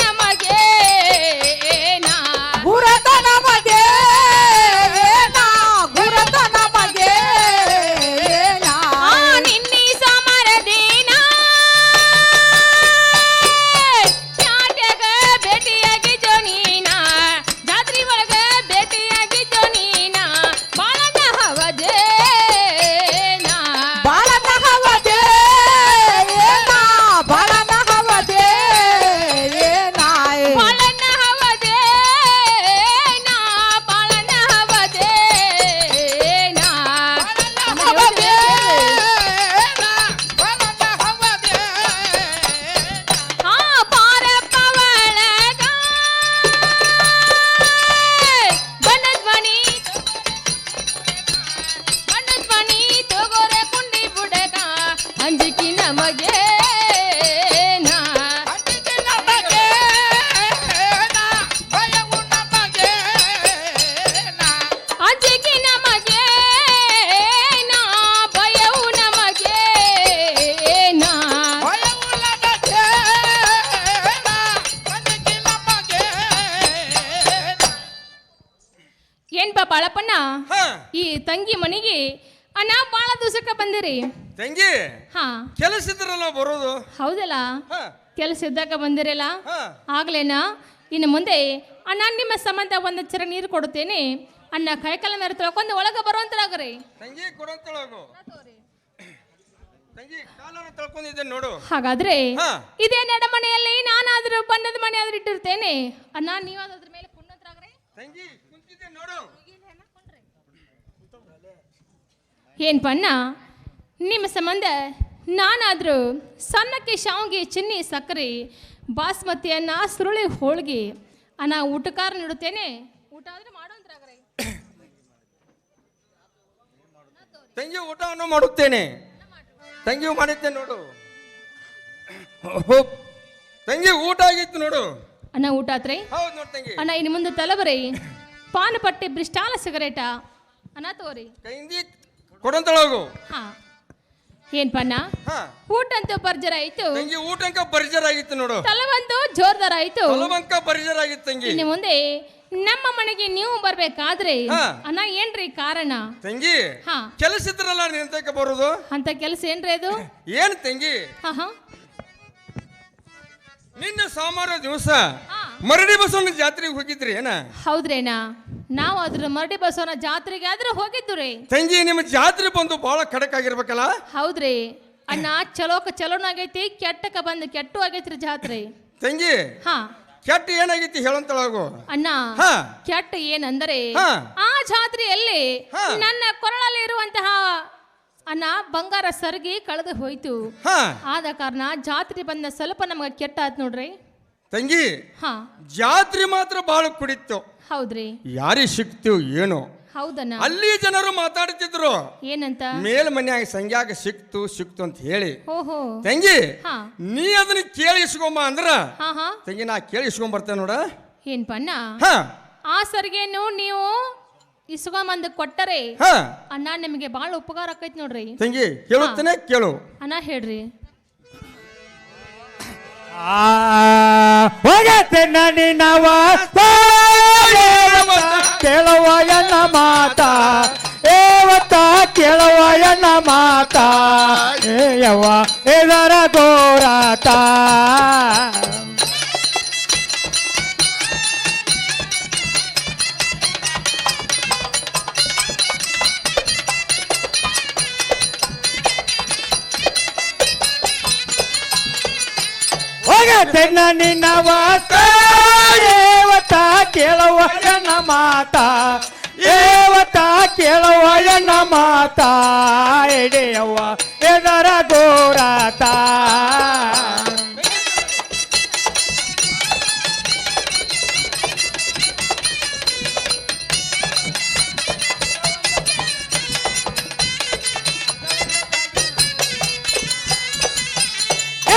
ನಮಗೆ ಗುರುತ ನಮಗೆ ಗುರುತ ನಮಗೆ ನಿನ್ನಿ ಸಮರದೇನ ನಾಟ್ಯಾಗ ಭೇಟಿಯಾಗಿದ್ದೋ ನೀನ, ಜಾತ್ರಿ ಒಳಗ ಭೇಟಿಯಾಗಿದ್ದೋ ನೀನ, ಬಾಳನ ಹವದೇನ ಬಾಳನ ಹವದೆ ಬಾಳನ ಹವದೆ ಏನಾಯ್ ಬಾಳನ ಹವದೇನ ಬಾಳನ ಹವದೇನ ಹವದೆ ಬಾಳನ ಹವದೆ ಆ ಪಾರಪ್ಪ ಒಳಗ ಬಣ್ಣಧ್ವನಿ ತಗೋರೆ ಕುಂಡಿ ಬುಡಗ ಅಂಜಿಕಿ ನಮಗೆ ಅಂಜಿಕೆ ನಮಗೆ ಭಯವು ನಮಗೆ ಅಂಜಿಕಿ ನಮಗೆ ಭಯವು ನಮಗೆ ಭಯವು ನಮಗೆ ಅಂಜಿಕೆ ನಮಗೆ ಏನ್ಪಾ ಬಾಳಪ್ಪಣ್ಣ, ಹಾ ಈ ತಂಗಿ ಮನೆಗೆ ಅಣ್ಣ ಬಾಳ ದಿವಸಕ್ಕೆ ಬಂದಿರಿ. ತಂಗಿ ಹಾ ಕೆಲಸ ಇದ್ರಲ್ಲ ಬರೋದು. ಹೌದಲ್ಲ, ಹಾ ಕೆಲಸ ಇದ್ದಾಗ ಬಂದಿರಲ್ಲ. ಹಾ ಆಗ್ಲೇನಾ ಇನ್ನು ಮುಂದೆ ಅಣ್ಣ ನಿಮ್ಮ ಸಂಬಂಧ ಒಂದು ಚರ ನೀರು ಕೊಡುತ್ತೇನೆ, ಅಣ್ಣ ಕೈಕಾಲ ಮೇಲೆ ತೊಳ್ಕೊಂಡು ಒಳಗೆ ಬರುವಂತರಾಗ್ರಿ. ತಂಗಿ ಕೊಡಂತಳಗು. ತಂಗಿ ಕಾಲನ ತಳ್ಕೊಂಡಿದ್ದೆ ನೋಡು. ಹಾಗಾದ್ರೆ ಹಾ. ಇದೇ ನಡಮನೆಯಲ್ಲಿ ನಾನಾದ್ರೂ ಬಣ್ಣದ ಮನೆ ಆದ್ರೂ ಇಟ್ಟಿರ್ತೇನೆ, ಅಣ್ಣ ನೀವಾದ ಅದ್ರ ಮೇಲೆ ಕುಂಡಂತರಾಗ್ರಿ. ತಂಗಿ ಕುಂತಿದ್ದೆ ನೋಡು. ಏನ್ ಬಣ್ಣ ನಿಮ್ಮ ಸಂಬಂಧ ನಾನಾದ್ರೂ ಸಣ್ಣಕ್ಕೆ ಶಾವಿಗೆ ಚಿನ್ನಿ ಸಕ್ಕರೆ ಬಾಸ್ಮತಿ ಅನ್ನ ಸುರುಳಿ ಹೋಳಿಗೆ ಅನ್ನ ಊಟಕಾರ ನೀಡುತ್ತೇನೆ, ಊಟ ಆದ್ರೆ ಮಾಡೋಂತರಾಗ್ರಿ. ತಂಗಿ ಊಟವನ್ನು ಮಾಡುತ್ತೇನೆ. ತಂಗಿ ಮಾಡಿದ್ದೆ ನೋಡು. ತಂಗಿ ಊಟ ಆಗಿತ್ತು ನೋಡು. ಅನ್ನ ಊಟ ಆತ್ರಿ. ಹೌದು ನೋಡು ತಂಗಿ. ಅಣ್ಣ ಇನ್ನು ಮುಂದೆ ತಲಬರಿ ಪಾನ್ ಪಟ್ಟಿ ಬ್ರಿಸ್ಟಾಲ ಸಿಗರೇಟ ಅನ್ನ ತಗೋರಿ. ಕೈಂದಿ ಕೊಡಂತಳಗು. ಹಾ ಏನ್ ಪಣ್ಣ ಹಾ ಊಟ ಅಂತೂ ಬರ್ಜರ್ ಆಯ್ತು, ತಂಗಿ ಊಟಂಕ ಪರಿಜರ್ ಆಗಿತ್ತು ನೋಡು. ತಲವಂತೂ ಜೋರ್ದಾರ ಆಯ್ತು. ಹೊಲವಂಕ ಪರಿಜರ್ ಆಗಿತ್ತು ತಂಗಿ. ಇನ್ನು ಮುಂದೆ ನಮ್ಮ ಮನೆಗೆ ನೀವು ಬರ್ಬೇಕಾದ್ರೆ ಹಾ. ಅಣ್ಣ ಏನ್ರಿ ಕಾರಣ? ತಂಗಿ ಹಾ ಕೆಲಸ ಇದ್ರಲ್ಲ ನಿಂತಕ್ಕೆ ಬರೋದು. ಅಂತ ಕೆಲಸ ಏನ್ರಿ ಅದು? ಏನ್ ತಂಗಿ ಹಾ ಹಾ ನಿನ್ನೆ ಸೋಮವಾರ ದಿವಸ ಹಾ. ಮರಡಿ ಬಸವನ ಜಾತ್ರೆಗೆ ಹೋಗಿದ್ರಿ ಏನ? ಹೌದ್ರೇನಾ, ನಾವು ಅದ್ರ ಮರಡಿ ಬಸವನ ಜಾತ್ರೆಗೆ ಆದ್ರೆ ಹೋಗಿದ್ದು ರೀ. ತಂಗಿ ನಿಮ್ಮ ಜಾತ್ರೆ ಬಂದು ಬಹಳ ಖಡಕ್ ಆಗಿರ್ಬೇಕಲ್ಲ? ಹೌದ್ರಿ ಅಣ್ಣ, ಚಲೋಕ ಚಲೋನ ಆಗೈತಿ, ಕೆಟ್ಟಕ ಬಂದು ಕೆಟ್ಟು ಆಗೈತ್ರಿ ಜಾತ್ರೆ. ತಂಗಿ ಹಾ ಕೆಟ್ಟ ಏನಾಗೈತಿ ಹೇಳಂತಳಗು. ಅಣ್ಣ ಹಾ ಕೆಟ್ಟ ಏನಂದರೆ ಹಾ. ಆ ಜಾತ್ರೆಯಲ್ಲಿ ಹಾ. ನನ್ನ ಕೊರಳಲ್ಲಿ ಇರುವಂತಹ ಅಣ್ಣ ಬಂಗಾರ ಸರಗಿ ಕಳೆದು ಹೋಯ್ತು. ಹಾ ಆದ ಕಾರಣ ಜಾತ್ರೆ ಬಂದ ಸ್ವಲ್ಪ ನಮಗೆ ಕೆಟ್ಟ ಆತ್ ನೋಡ್ರಿ. ತಂಗಿ ಹಾ ಜಾತ್ರೆ ಮಾತ್ರ ಬಹಳ ಕುಡಿತು. ಹೌದ್ರಿ ಯಾರಿಗೆ ಸಿಕ್ತು ಏನೋ. ಹೌದಣ್ಣ. ಅಲ್ಲಿ ಜನರು ಮಾತಾಡ್ತಿದ್ರು ಏನಂತ? ಮೇಲ್ ಮನ್ಯಾಗ ಸಂಗ್ಯಾಗ ಸಿಕ್ತು ಸಿಕ್ತು ಅಂತ ಹೇಳಿ. ಓಹೋ ತಂಗಿ ಹಾ ನೀ ಅದನ್ನ ಕೇಳಿ ಇಸ್ಕೊಂಬ ಅಂದ್ರ ಹಾ ಹಾ ತಂಗಿ ನಾ ಕೇಳಿ ಇಸ್ಕೊಂಡ್ ಬರ್ತೇನೆ ನೋಡ. ಏನ್ ಪಣ್ಣ ಹಾ ಆ ಸರಿಗೆನು ನೀವು ಇಸ್ಕೊಂಬಂದು ಕೊಟ್ಟರೆ ಹಾ ಅಣ್ಣ ನಿಮಗೆ ಬಹಳ ಉಪಕಾರ ಆಕೈತಿ ನೋಡ್ರಿ. ತಂಗಿ ಹೇಳುತ್ತೇನೆ ಕೇಳು. ಅಣ್ಣ ಹೇಳ್ರಿ. ಹೋಗತ್ತೆ ನಿನ್ನವ ಕೇಳುವ ಎನ್ನ ಮಾತ, ಏವತ್ತ ಕೇಳುವ ಎನ್ನ ಮಾತ, ಏಯವ್ವ ಇದರ ಗೋರಾಟ. ಹೋಗತ್ತೆ ನಿನ್ನವ ಏವತ್ತ ಕೇಳುವ ಎನ್ನ ಮಾತ, ಏವತ್ತ ಕೇಳುವ ಎನ್ನ ಮಾತ ಎಡೆಯವ್ವ ಎದರ ಗೋರಾತ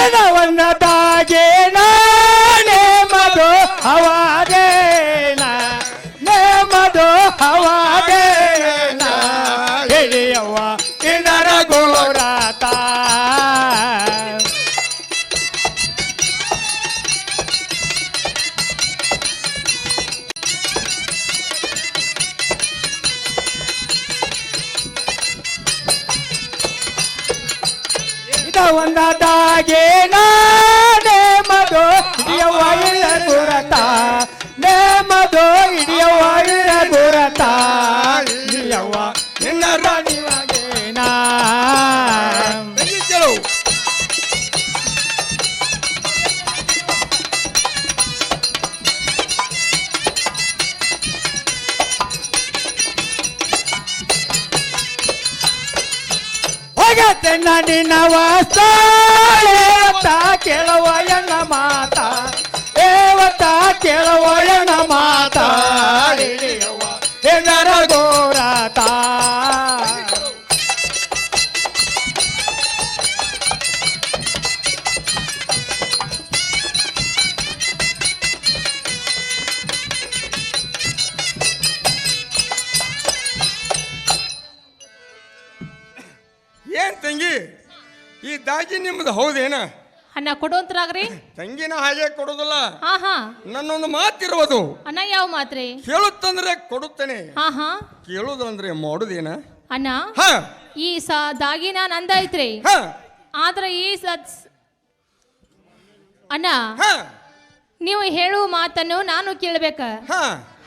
ಎನವನ್ನದಾಗೆ ನೇಮದು ಹವಾದೇನ ನೇಮದು ಹವಾದೇನ ಎಡೆಯವ್ವ ಇದರ ಗೋರಾತ ಒಂದಾಗೆ ನೇಮದು ಹಿಡಿಯವ್ವ ಇಳ ಗುರತ ನೇಮದು ಹಿಡಿಯವ್ವ ಇಳ ಗುರತ ಹಿಡಿಯವ್ವ ನಿನ್ನ ರಾಣಿವಾಗೇನ ಕೇಳು ಹೋಗತ್ತೆನ್ನ ನಿನ್ನ ವಾಸ್ತ ಏವತ್ತ ಕೇಳುವ ಎನ್ನ ಮಾತ ಏವತ್ತ ಕೇಳುವ ಎನ್ನ ಮಾತ ಹಿಡಿಯವ್ವ ಎದರ ಗೋರಾತ ಏನ್ ತಂಗಿ ಈ ದಾಗಿ ನಿಮ್ದು ಹೌದೇನ ಅಣ್ಣ ಕೊಡುವಂತರಾಗ್ರಿ ತಂಗಿನ ಹಾಗೆ ಕೊಡೋದಿಲ್ಲ ಹಾ ಹಾ ನನ್ನೊಂದು ಮಾತಿರುವುದು ಅಣ್ಣ ಯಾವ ಮಾತ್ರಿ ಕೇಳುತ್ತಂದ್ರೆ ಕೊಡುತ್ತೇನೆ ಹಾ ಹಾ ಕೇಳುದಂದ್ರೆ ಮಾಡುದೇನ ಅಣ್ಣ ಹ ಈ ದಾಗಿನ ನಂದ ಐತ್ರಿ ಹ ಆದ್ರ ಅಣ್ಣ ಹ ನೀವು ಹೇಳುವ ಮಾತನ್ನು ನಾನು ಕೇಳ್ಬೇಕ ಹ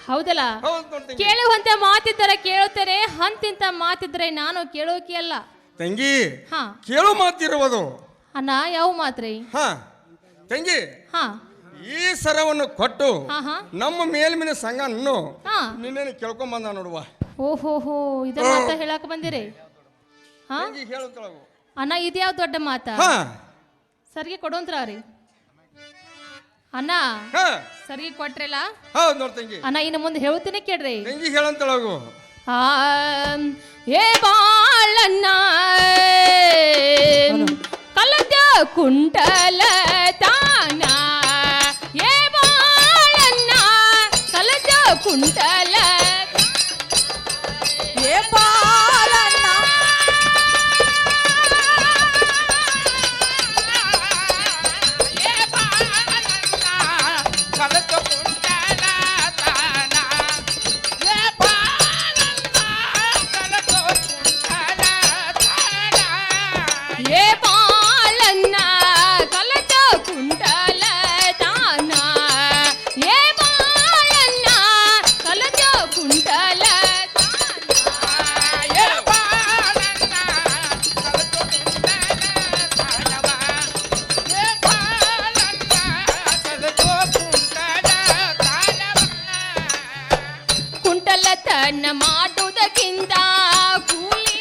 ಹೌದಲ್ಲ ಹೌದು ನೋಡ್ತಂಗಿ. ಕೇಳುವಂತ ಮಾತಿದ್ದರೆ ಕೇಳುತ್ತೇನೆ ಹಂತಿಂತ ಮಾತಿದ್ರೆ ನಾನು ಕೇಳೋಕೆ ಅಲ್ಲ ತಂಗಿ ಹಾ ಕೇಳು ಮಾತಿರುವುದು ಅಣ್ಣ ಯಾವ ಮಾತ್ರಿ ಹ ತಂಗಿ ಹಾ ಈ ಸರವನ್ನು ಕೊಟ್ಟು ಹಾ ಹಾ ನಮ್ಮ ಮೇಲ್ಮಿನ ಸಂಘನ್ನು ಹಾ ನಿನ್ನೇನು ಕೇಳ್ಕೊಂಬಂದ ನೋಡುವ ಓಹೋ ಇದ ಮಾತ ಹೇಳಕ್ ಬಂದಿರಿ ಹಾ ತಂಗಿ ಹೇಳುತ್ತಳವು ಅಣ್ಣ ಇದ್ಯಾವ ದೊಡ್ಡ ಮಾತ ಹ ಸರಿಗೆ ಕೊಡುವಂತ್ರಿ ಅಣ್ಣ ಹ ಸರಿಗೆ ಕೊಟ್ರಲ್ಲ ಹೌದು ನೋಡ್ ತಂಗಿ ಅಣ್ಣ ಇನ್ನು ಮುಂದೆ ಹೇಳ್ತೀನಿ ಕೇಳ್ರಿ ತಂಗಿ ಹೇಳಂತಳವು ಆ ಏ ಬಾಳಣ್ಣ ಕಲದ ಕುಂಟಲ ತಾನ ಏ ಬಾಳಣ್ಣ ಕಲದ ಕುಂಟಲ ಏ ಬಾಳಣ್ಣ ಏ ಬಾಳಣ್ಣ ಕಲದ ಕುಂಟಲ ತಾನ ಏ ಬಾಳಣ್ಣ ಕಲದ ಕುಂಟಲ ಕುಂಟಲತನ ಮಾಡುವುದಕ್ಕಿಂತ ಕೂಲಿ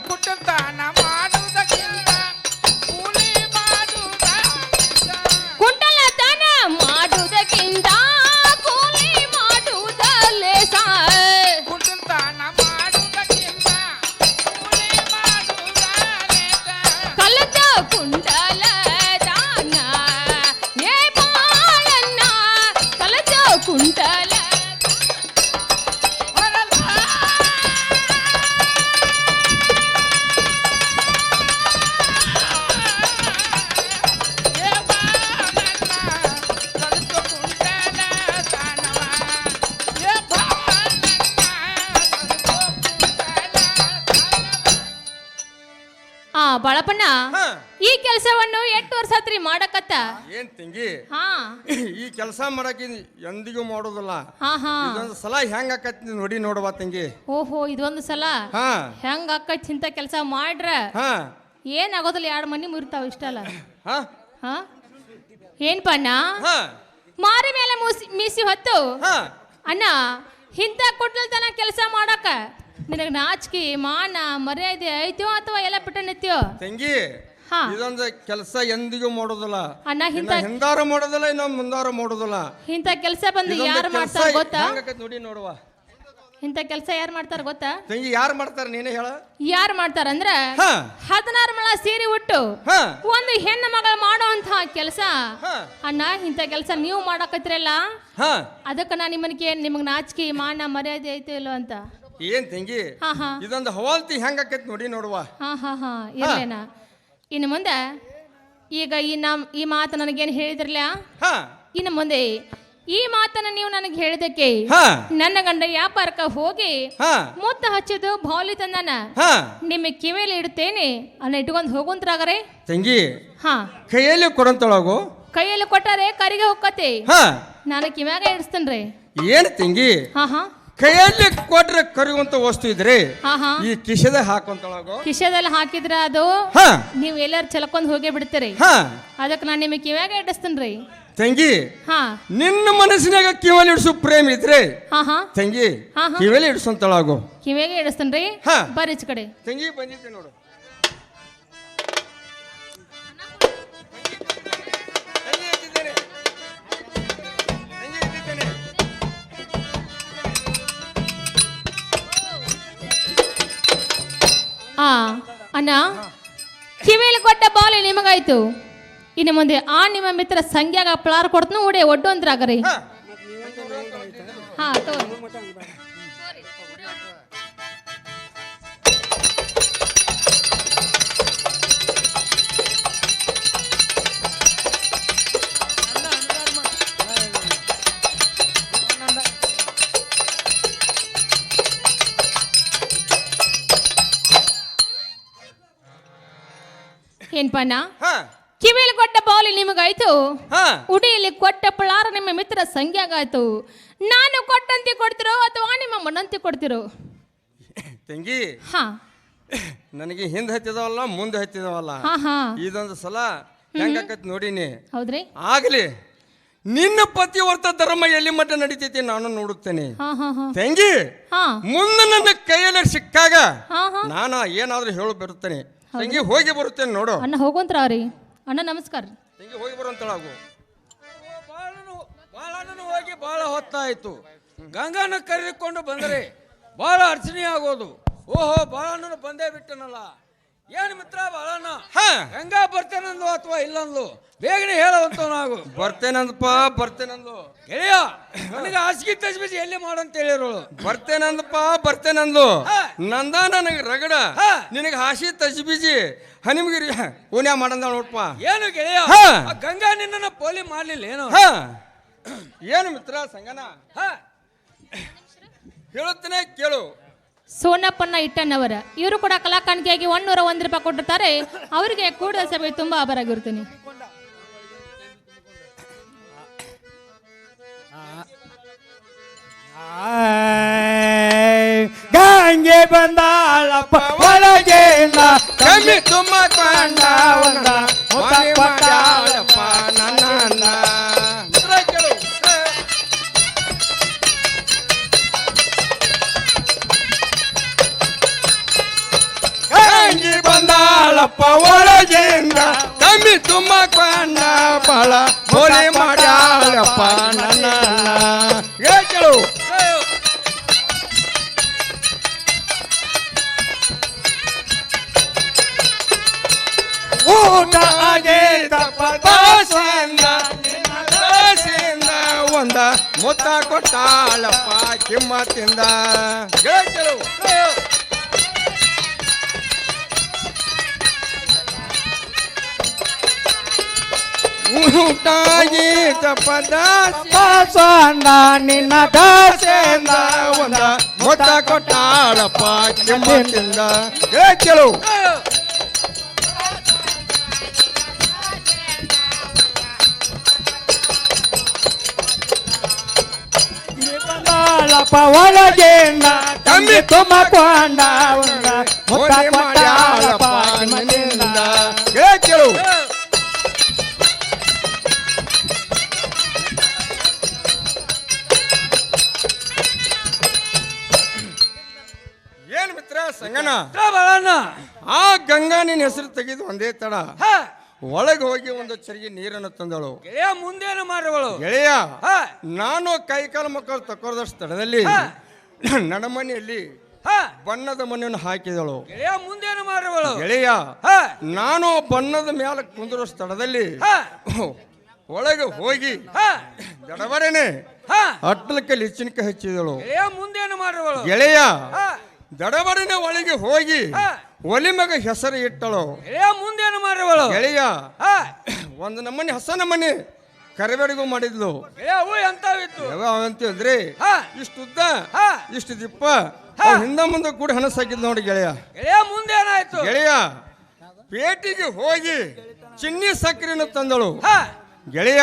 ಕುಟುಂಬನ ಮಾಡುವುದಕ್ಕಿಂತ ಕೂಲಿ ಕುಂಟಲತನ ಮಾಡುವುದಕ್ಕಿಂತ ಕೂಲಿ ಮಾಡುವುದಲ್ಲೇ ಕುಟುಂಬನ ಮಾಡುವುದಕ್ಕಿಂತ ಕೂಲಿ ಕಲದ ಕುಂಟಲ ತಾನ ಏ ಬಾಳಣ್ಣ ಕಲದ ಕುಂಟಲ ಬಾಳಪ್ಪಣ್ಣ ಹ ಈ ಕೆಲಸವನ್ನು 8 ವರ್ಷ ಆತ್ರಿ ಮಾಡಕತ್ತ ಏನ್ ತಂಗಿ ಹಾ ಈ ಕೆಲಸ ಮಾಡಕ್ಕೆ ಎಂದಿಗೂ ಮಾಡೋದಿಲ್ಲ ಹಾ ಹಾ ಇದೊಂದು ಸಲ ಹೆಂಗ್ ಆಕತ್ತಿ ನೋಡಿ ನೋಡುವ ತಂಗಿ ಓಹೋ ಇದೊಂದು ಸಲ ಹಾ ಹೆಂಗ ಅಕ್ಕ ಇಂತ ಕೆಲಸ ಮಾಡ್ರ ಹಾ ಏನಾಗೋದಿಲ್ಲ 2 ಮನಿ ಮುರಿತಾವ ಇಷ್ಟಲ್ಲ ಹಾ ಹಾ ಏನ್ ಪಣ್ಣ ಹಾ ಮಾರಿ ಮೇಲೆ ಮೀಸಿ ಹೊತ್ತು ಹಾ ಅಣ್ಣ ಇಂಥ ಕೊಟ್ಟಲ್ತನ ಕೆಲಸ ಮಾಡಕ ನಿನಗೆ ನಾಚಿಕೆ ಮಾನ ಮರ್ಯಾದೆ ಐತೋ ಅಥವಾ ಎಲ್ಲ ಬಿಟ್ಟು ನಿತ್ಯೋ ತಂಗಿ ಹಾ. ಇದೊಂದು ಕೆಲಸ ಎಂದಿಗೂ ಮಾಡೋದಿಲ್ಲ ಅಣ್ಣ ಇಂಥ ಹಿಂದಾರ ಮಾಡೋದಿಲ್ಲ ಇನ್ನೊಂದು ಮುಂದಾರ ಮಾಡೋದಿಲ್ಲ ಇಂಥ ಕೆಲಸ ಬಂದು ಇದೊಂದು ಯಾರು ಕೆಲ್ಸ ಮಾಡ್ತಾರ ಗೊತ್ತಾ ಹೆಂಗಾಕೈತ್ ನೋಡಿ ನೋಡುವ ಇಂಥ ಕೆಲಸ ಯಾರು ಮಾಡ್ತಾರ ಗೊತ್ತಾ ತಂಗಿ ಯಾರು ಮಾಡ್ತಾರ ನೀನೇ ಹೇಳ ಯಾರು ಮಾಡ್ತಾರ ಅಂದ್ರ ಹಾ. 16 ಮೊಳ ಸೀರೆ ಉಟ್ಟು ಹಾ. ಒಂದು ಹೆಣ್ಣು ಮಗಳು ಮಾಡುವಂತ ಕೆಲಸ ಹಾ. ಅಣ್ಣ ಇಂಥ ಕೆಲಸ ನೀವು ಮಾಡಕತ್ತಿರಲ್ಲ ಹಾ ಅದಕ್ಕೆ ನಾ ನಿಮಗ್ ನಾಚಿಕೆ ಮಾನ ಮರ್ಯಾದೆ ಐತೆ ಇಲ್ಲೋ ಅಂತ ಏನ್ ತಂಗಿ ಹಾ ಹಾ ಇದೊಂದು ಹವಾಲ್ತಿ ಹೆಂಗಾಕೈತ್ ನೋಡಿ ನೋಡುವ ಹಾ ಹಾ ಹಾ ಇರ್ಲೇನ ಇನ್ನು ಮುಂದೆ ಈಗ ಈ ಮಾತು ನನಗೇನು ಹೇಳಿದ್ರಲ್ಲ ಹಾ ಇನ್ನು ಮುಂದೆ ಈ ಮಾತನ್ನ ನೀವು ನನಗೆ ಹೇಳಿದಕ್ಕೆ ಹಾ. ನನ್ನ ಗಂಡ ವ್ಯಾಪಾರಕ್ಕೆ ಹೋಗಿ ಹಾ. ಮುತ್ತ ಹಚ್ಚಿದ್ದು ಬೌಲಿ ತಂದನ ಹಾ ನಿಮ್ಮ ಕಿವಿಯಲ್ಲಿ ಇಡ್ತೇನೆ ಅನ್ನ ಇಟ್ಕೊಂಡು ಹೋಗುಂತ್ರಾಗರೆ ತಂಗಿ ಹಾ ಕೈಯಲ್ಲಿ ಕೊಡಂತೊಳಗು ಕೈಯಲ್ಲಿ ಕೊಟ್ಟಾರೆ ಕರಿಗೆ ಹೋಗತ್ತೆ ಹಾ ನಾನು ಕಿವ್ಯಾಗ ಇಡಿಸ್ತೇನ್ರಿ ಏನ್ ತಂಗಿ ಹಾ ಹಾ ಕೈಯಲ್ಲಿ ಕೊಟ್ರೆ ಕರಿಯುವಂತ ವಸ್ತು ಇದ್ರೆ ಹಾ ಹಾ ಈ ಕಿಶದ ಹಾಕುವಂತೊಳಗು ಕಿಶದಲ್ಲಿ ಹಾಕಿದ್ರ ಅದು ಹಾ ನೀವು ಎಲ್ಲಾರು ಚಲಕೊಂಡ್ ಹೋಗೇ ಬಿಡ್ತೀರಿ ಹಾ ಅದಕ್ಕೆ ನಾನು ನಿಮಗೆ ಕಿವ್ಯಾಗ ಇಡಿಸ್ತೇನ್ರಿ ತಂಗಿ ಹಾ ನಿನ್ನ ಮನಸ್ಸಿನಾಗ ಕಿವಲ್ಲಿ ಇಡಿಸು ಪ್ರೇಮ ಇದ್ರೆ ಹಾ ಹಾ ತಂಗಿ ಹಾ, ಹಾ. ಕಿವಲ್ಲಿ ಇಡಿಸಂತಳಾಗು ಕಿವ್ಯಾಗ ಇಡಿಸ್ತೇನ್ರಿ ಹಾ. ಬರ್ರಿ ಈಚ್ ಕಡೆ ತಂಗಿ ಬಂದಿದ್ದೆ ನೋಡು ತಂಗಿ ಎದ್ದಿದ್ದೇನೆ. ತಂಗಿ ಎದ್ದಿದ್ದೇನೆ. ಆ ಅಣ್ಣ ಕಿವಿಯಲ್ಲಿ ಕೊಟ್ಟ ಬಾಲಿ ನಿಮಗಾಯ್ತು ಇನ್ನು ಮುಂದೆ ಆ ನಿಮ್ಮ ಮಿತ್ರ ಸಂಖ್ಯಾಗ ಪ್ಲಾರ್ ಕೊಡ್ತನು ಉಡೆ ಒಡ್ಡು ಅಂದ್ರಾಗರಿ ಹಾ. ಹಾ ತೋರಿ ಏನ್ಪಣ್ಣ ಹಾ. ಕಿವಿಯಲ್ಲಿ ಕೊಟ್ಟ ಬಾಲಿ ನಿಮಗಾಯ್ತು ಹಾ. ಉಡಿಯಲ್ಲಿ ಕೊಟ್ಟ ಪ್ಲಾರ ನಿಮ್ಮ ಮಿತ್ರ ಸಂಖ್ಯಾಗಾಯ್ತು ನಾನು ಕೊಟ್ಟಂತೆ ಕೊಡ್ತಿರೋ ಅಥವಾ ನಿಮ್ಮ ಮಣ್ಣಂತೆ ಕೊಡ್ತಿರೋ ತಂಗಿ ಹಾ ನನಗೆ ಹಿಂದೆ ಹತ್ತಿದವಲ್ಲ ಮುಂದೆ ಹತ್ತಿದವಲ್ಲ ಹಾ ಹಾ ಇದೊಂದು ಸಲ ಹೆಂಗಾಕತ್ ನೋಡಿನಿ ಹೌದ್ರಿ ಆಗ್ಲಿ ನಿನ್ನ ಪತಿವರ್ತ ಧರ್ಮ ಎಲ್ಲಿ ಮಟ್ಟ ನಡೀತೈತಿ ನಾನು ನೋಡುತ್ತೇನೆ ಹಾ ಹಾ ಹಾ ತಂಗಿ ಹಾ ಮುಂದೆ ನನ್ನ ಕೈಯಲ್ಲಿ ಸಿಕ್ಕಾಗ ಹಾ ಹಾ ನಾನು ಏನಾದ್ರೂ ಹೇಳು ಬರುತ್ತೇನೆ ತಂಗಿ ಹೋಗಿ ಬರುತ್ತೇನೆ ನೋಡು ಅಣ್ಣ ಹೋಗುವಂತ್ರ ರೀ ಅಣ್ಣ ನಮಸ್ಕಾರ ತಂಗಿ ಹೋಗಿ ಬರುವಂತಳಾಗು ಬಾಳಣ್ಣನು ಹೋಗಿ ಬಹಳ ಹೊತ್ತಾಯ್ತು ಗಂಗಾನ ಕರೆದುಕೊಂಡು ಬಂದರೆ ಬಹಳ ಅರ್ಚನೆ ಆಗೋದು ಓಹೋ ಬಾಳಣ್ಣನು ಬಂದೇ ಬಿಟ್ಟನಲ್ಲ ಏನು ಮಿತ್ರ ಬಾಳಣ್ಣ ಹಾ ಗಂಗಾ ಬರ್ತೇನಂದು ಅಥವಾ ಇಲ್ಲಂದು ಬೇಗನೆ ಹೇಳುವಂತ ನಾವು ಬರ್ತೇನಂದಪ್ಪ ಬರ್ತೇನಂದು ಗೆಳೆಯ ನನಗೆ ಹಾಸಿಗೆ ತಜ್ಬಿಸಿ ಎಲ್ಲಿ ಮಾಡಂತ ಹೇಳಿರೋಳು ಬರ್ತೇನಂದು ಹಾ. ನಂದ ನನಗೆ ರಗಡ ಹಾ. ನಿನಗೆ ಹಾಸಿ ತಜ್ಬಿಜಿ ಹನಿಮಗಿರಿ ಓನ್ಯಾ ಮಾಡಂದ ನೋಡ್ಪ ಏನು ಗೆಳೆಯ ಹಾ. ಆ ಗಂಗಾ ನಿನ್ನನ್ನು ಪೋಲಿ ಮಾಡ್ಲಿಲ್ಲ ಏನು ಹಾ ಏನು ಮಿತ್ರ ಸಂಗನ ಹಾ ಹೇಳುತ್ತೇನೆ ಕೇಳು ಸೋನಪ್ಪನ ಇಟ್ಟಣ್ಣವರ ಇವರು ಕೂಡ ಕಲಾಕಾಣಿಕೆಯಾಗಿ 101 ರೂಪಾಯಿ ಕೊಟ್ಟಿರ್ತಾರೆ ಅವರಿಗೆ ಕೂಡ ಸಭೆ ತುಂಬಾ ಆಭಾರಾಗಿರ್ತೀನಿ ಗಂಗೆ ಬಂದಾಳಪ್ಪ ಒಳಗೆಯಿಂದ ಕಮ್ಮಿ ತುಂಬ ಕೊಂಡವನ ಮನೆ ಮಾಡ್ಯಾಳಪ್ಪ ನನ್ನ ಮಿತ್ರ ಕೇಳು ಗಂಗೆ ಬಂದಾಳಪ್ಪ ಒಳಗೆಯಿಂದ ಕಮ್ಮಿ ತುಂಬ ಕೊಂಡ ಬಳ ಮನೆ ಮಾಡ್ಯಾಳಪ್ಪ ನನ್ನ ಕೇಳು ಊಟ ಆಗೇತಪ್ಪ ದಾಸೆಯಿಂದ ಒಂದ ಮುತ್ತ ಕೊಟ್ಟಾಳಪ್ಪ ಕಿಮ್ಮತ್ತಿಂದ ಕೇಳು ಊಟ ಆಗೇತಪ್ಪ ದಾಸನ ನಿನ್ನ ದಾಸೆಯಿಂದ ಒಂದ ಮುತ್ತ ಕೊಟ್ಟಾಳಪ್ಪ ಕಿಮ್ಮತ್ತಿಂದ ಕೇಳು ಬಂದಾಳಪ್ಪ ಒಳಗೆಯಿಂದ ಕಮ್ಮಿ ತುಮಕೊಂಡ ಮುತ್ತ ಮನೆ ಮಾಡ್ಯಾಳಪ್ಪ ಕೊಟ್ಟಾಳಪ್ಪ ಮನೆಯಿಂದ ಕೇಳು ಆ ಗಂಗಾ ನಿನ್ನ ಹೆಸರು ತೆಗೆದು ಒಂದೇ ತಡ ಹಾ ಒಳಗೆ ಹೋಗಿ ಒಂದು ಚರಿಗೆ ನೀರನ್ನು ತಂದಳು. ಗೆಳೆಯ ಮುಂದೇನು ಮಾಡುವಳು? ಗೆಳೆಯ ಹಾ ನಾನು ಕೈಕಾಲು ಮಕ್ಕಳು ತಕ್ಕೋದಷ್ಟು ಸ್ಥಳದಲ್ಲಿ ನಡಮನೆಯಲ್ಲಿ ಹಾ ಬಣ್ಣದ ಮನೆಯನ್ನು ಹಾಕಿದಳು. ಗೆಳೆಯ ಮುಂದೇನು ಮಾಡುವಳು? ಗೆಳೆಯ ಹಾ ನಾನು ಬಣ್ಣದ ಮ್ಯಾಲ ಕುಂದಿರೋ ಸ್ಥಳದಲ್ಲಿ ಹಾ ಒಳಗೆ ಹೋಗಿ ಹಾ ದಡಬರೇನೆ ಹಾ ಅಟ್ಲಕ್ಕೆ ಲಿಚ್ಚಿನಕ ಹಚ್ಚಿದಳು. ಗೆಳೆಯ ಮುಂದೇನು ಮಾಡುವಳು? ಗೆಳೆಯ ಹಾ ದಡಬರನೆ ಒಳಗೆ ಹೋಗಿ ಹಾ ಒಲಿ ಮಗ ಹೆಸರು ಇಟ್ಟಳು. ಗೆಳೆಯ ಮುಂದೇನು ಮಾಡುವಳು? ಗೆಳೆಯ ಹಾ ಒಂದು ನಮ್ಮನೆ ಹೊಸ ನಮ್ಮನೆ ಕರಿಬೇಡಿಗೂ ಮಾಡಿದ್ಲು. ಗೆಳೆಯ ಹೂ ಎಂತಾವಿತ್ತು? ಯಾವ ಅಂತೀವಂದ್ರೆ ಹಾ ಇಷ್ಟು ಉದ್ದ ಹಾ ಇಷ್ಟು ದಿಪ್ಪ ಹಿಂದ ಮುಂದೆ ಕೂಡ ಹಣ ಸಾಕಿದ್ ನೋಡಿ ಗೆಳೆಯ. ಗೆಳೆಯ ಮುಂದೇನಾಯ್ತು? ಗೆಳೆಯ ಪೇಟಿಗೆ ಹೋಗಿ ಚಿನ್ನಿ ಸಕ್ಕರೆಯನ್ನು ತಂದಳು. ಹಾ ಗೆಳೆಯ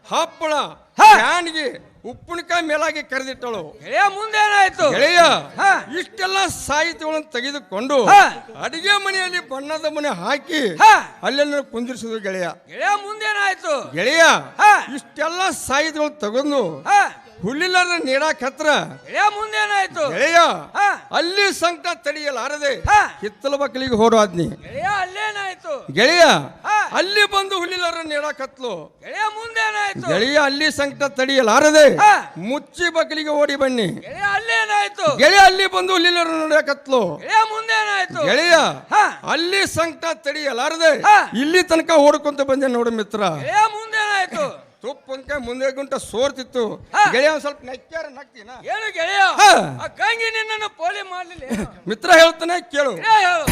ಹಪ್ಪಳ ಹಾ. ಫ್ಯಾನ್ಗೆ ಉಪ್ಪಿನಕಾಯಿ ಮೇಲಾಗಿ ಕರೆದಿಟ್ಟಳು. ಗೆಳೆಯ ಮುಂದೇನಾಯ್ತು? ಗೆಳೆಯ ಹಾ. ಇಷ್ಟೆಲ್ಲ ಸಾಹಿತ್ಯಗಳನ್ನು ತೆಗೆದುಕೊಂಡು ಹಾ. ಅಡಿಗೆ ಮನೆಯಲ್ಲಿ ಬಣ್ಣದ ಮನೆ ಹಾಕಿ ಹಾ ಅಲ್ಲೆಲ್ಲ ಕುಂದಿರಿಸಿದ್ರು ಗೆಳೆಯ. ಗೆಳೆಯ ಮುಂದೇನಾಯ್ತು? ಗೆಳೆಯ ಹಾ ಇಷ್ಟೆಲ್ಲ ಸಾಹಿತ್ಯಗಳು ತಗೊಂಡು ಹಾ ಹುಲ್ಲಿಲ್ಲದ ನೀಡಾಕ್ ಹತ್ರ ಗೆಳೆಯ ಮುಂದೇನಾಯ್ತು? ಗೆಳೆಯ ಹಾ ಅಲ್ಲಿ ಸಂಕಟ ತಡೆಯಲಾರದೆ ಹಾ ಹಿತ್ತಲ ಬಕ್ಕಲಿಗೆ ಹೋರಾದ್ನಿ. ಗೆಳೆಯ ಅಲ್ಲೇನಾಯ್ತು? ಗೆಳೆಯ ಹಾ. ಅಲ್ಲಿ ಬಂದು ಹುಲ್ಲಿಲ್ಲರ ನೀಡಾಕತ್ಲು. ಗೆಳೆಯ ಮುಂದೇನಾಯ್ತು? ಗೆಳೆಯ ಅಲ್ಲಿ ಸಂಕಟ ತಡೆಯಲಾರದೆ ಹಾ. ಮುಚ್ಚಿ ಬಕ್ಕಲಿಗೆ ಓಡಿ ಬನ್ನಿ. ಗೆಳೆಯ ಅಲ್ಲೇನಾಯ್ತು? ಗೆಳೆಯ ಅಲ್ಲಿ ಬಂದು ಹುಲ್ಲಿಲ್ಲರ ನೋಡಕತ್ಲು. ಗೆಳೆಯ ಮುಂದೇನಾಯ್ತು? ಗೆಳೆಯ ಹಾ. ಅಲ್ಲಿ ಸಂಕಟ ತಡೆಯಲಾರದೆ ಹಾ. ಇಲ್ಲಿ ತನಕ ಓಡ್ಕೊಂತ ಬಂದೆ ನೋಡು ಮಿತ್ರ. ಗೆಳೆಯ ಮುಂದೇನಾಯ್ತು? ತುಪ್ಪಂಕ ಮುಂದೆ ಗುಂಟ ಸೋರ್ತಿತ್ತು. ಹಾ. ಗೆಳೆಯ ಒಂದ್ ಸ್ವಲ್ಪ ನಕ್ಕ್ಯಾರ ನಕ್ತೀನ ಏನು ಗೆಳೆಯ? ಹಾ. ಆ ಗಂಗಿ ನಿನ್ನನ್ನು ಪೋಲಿ ಮಾಡ್ಲಿಲ್ಲ ಏನು? ಮಿತ್ರ ಹೇಳ್ತಾನೆ ಕೇಳು. ಗೆಳೆಯ ಹೇಳು.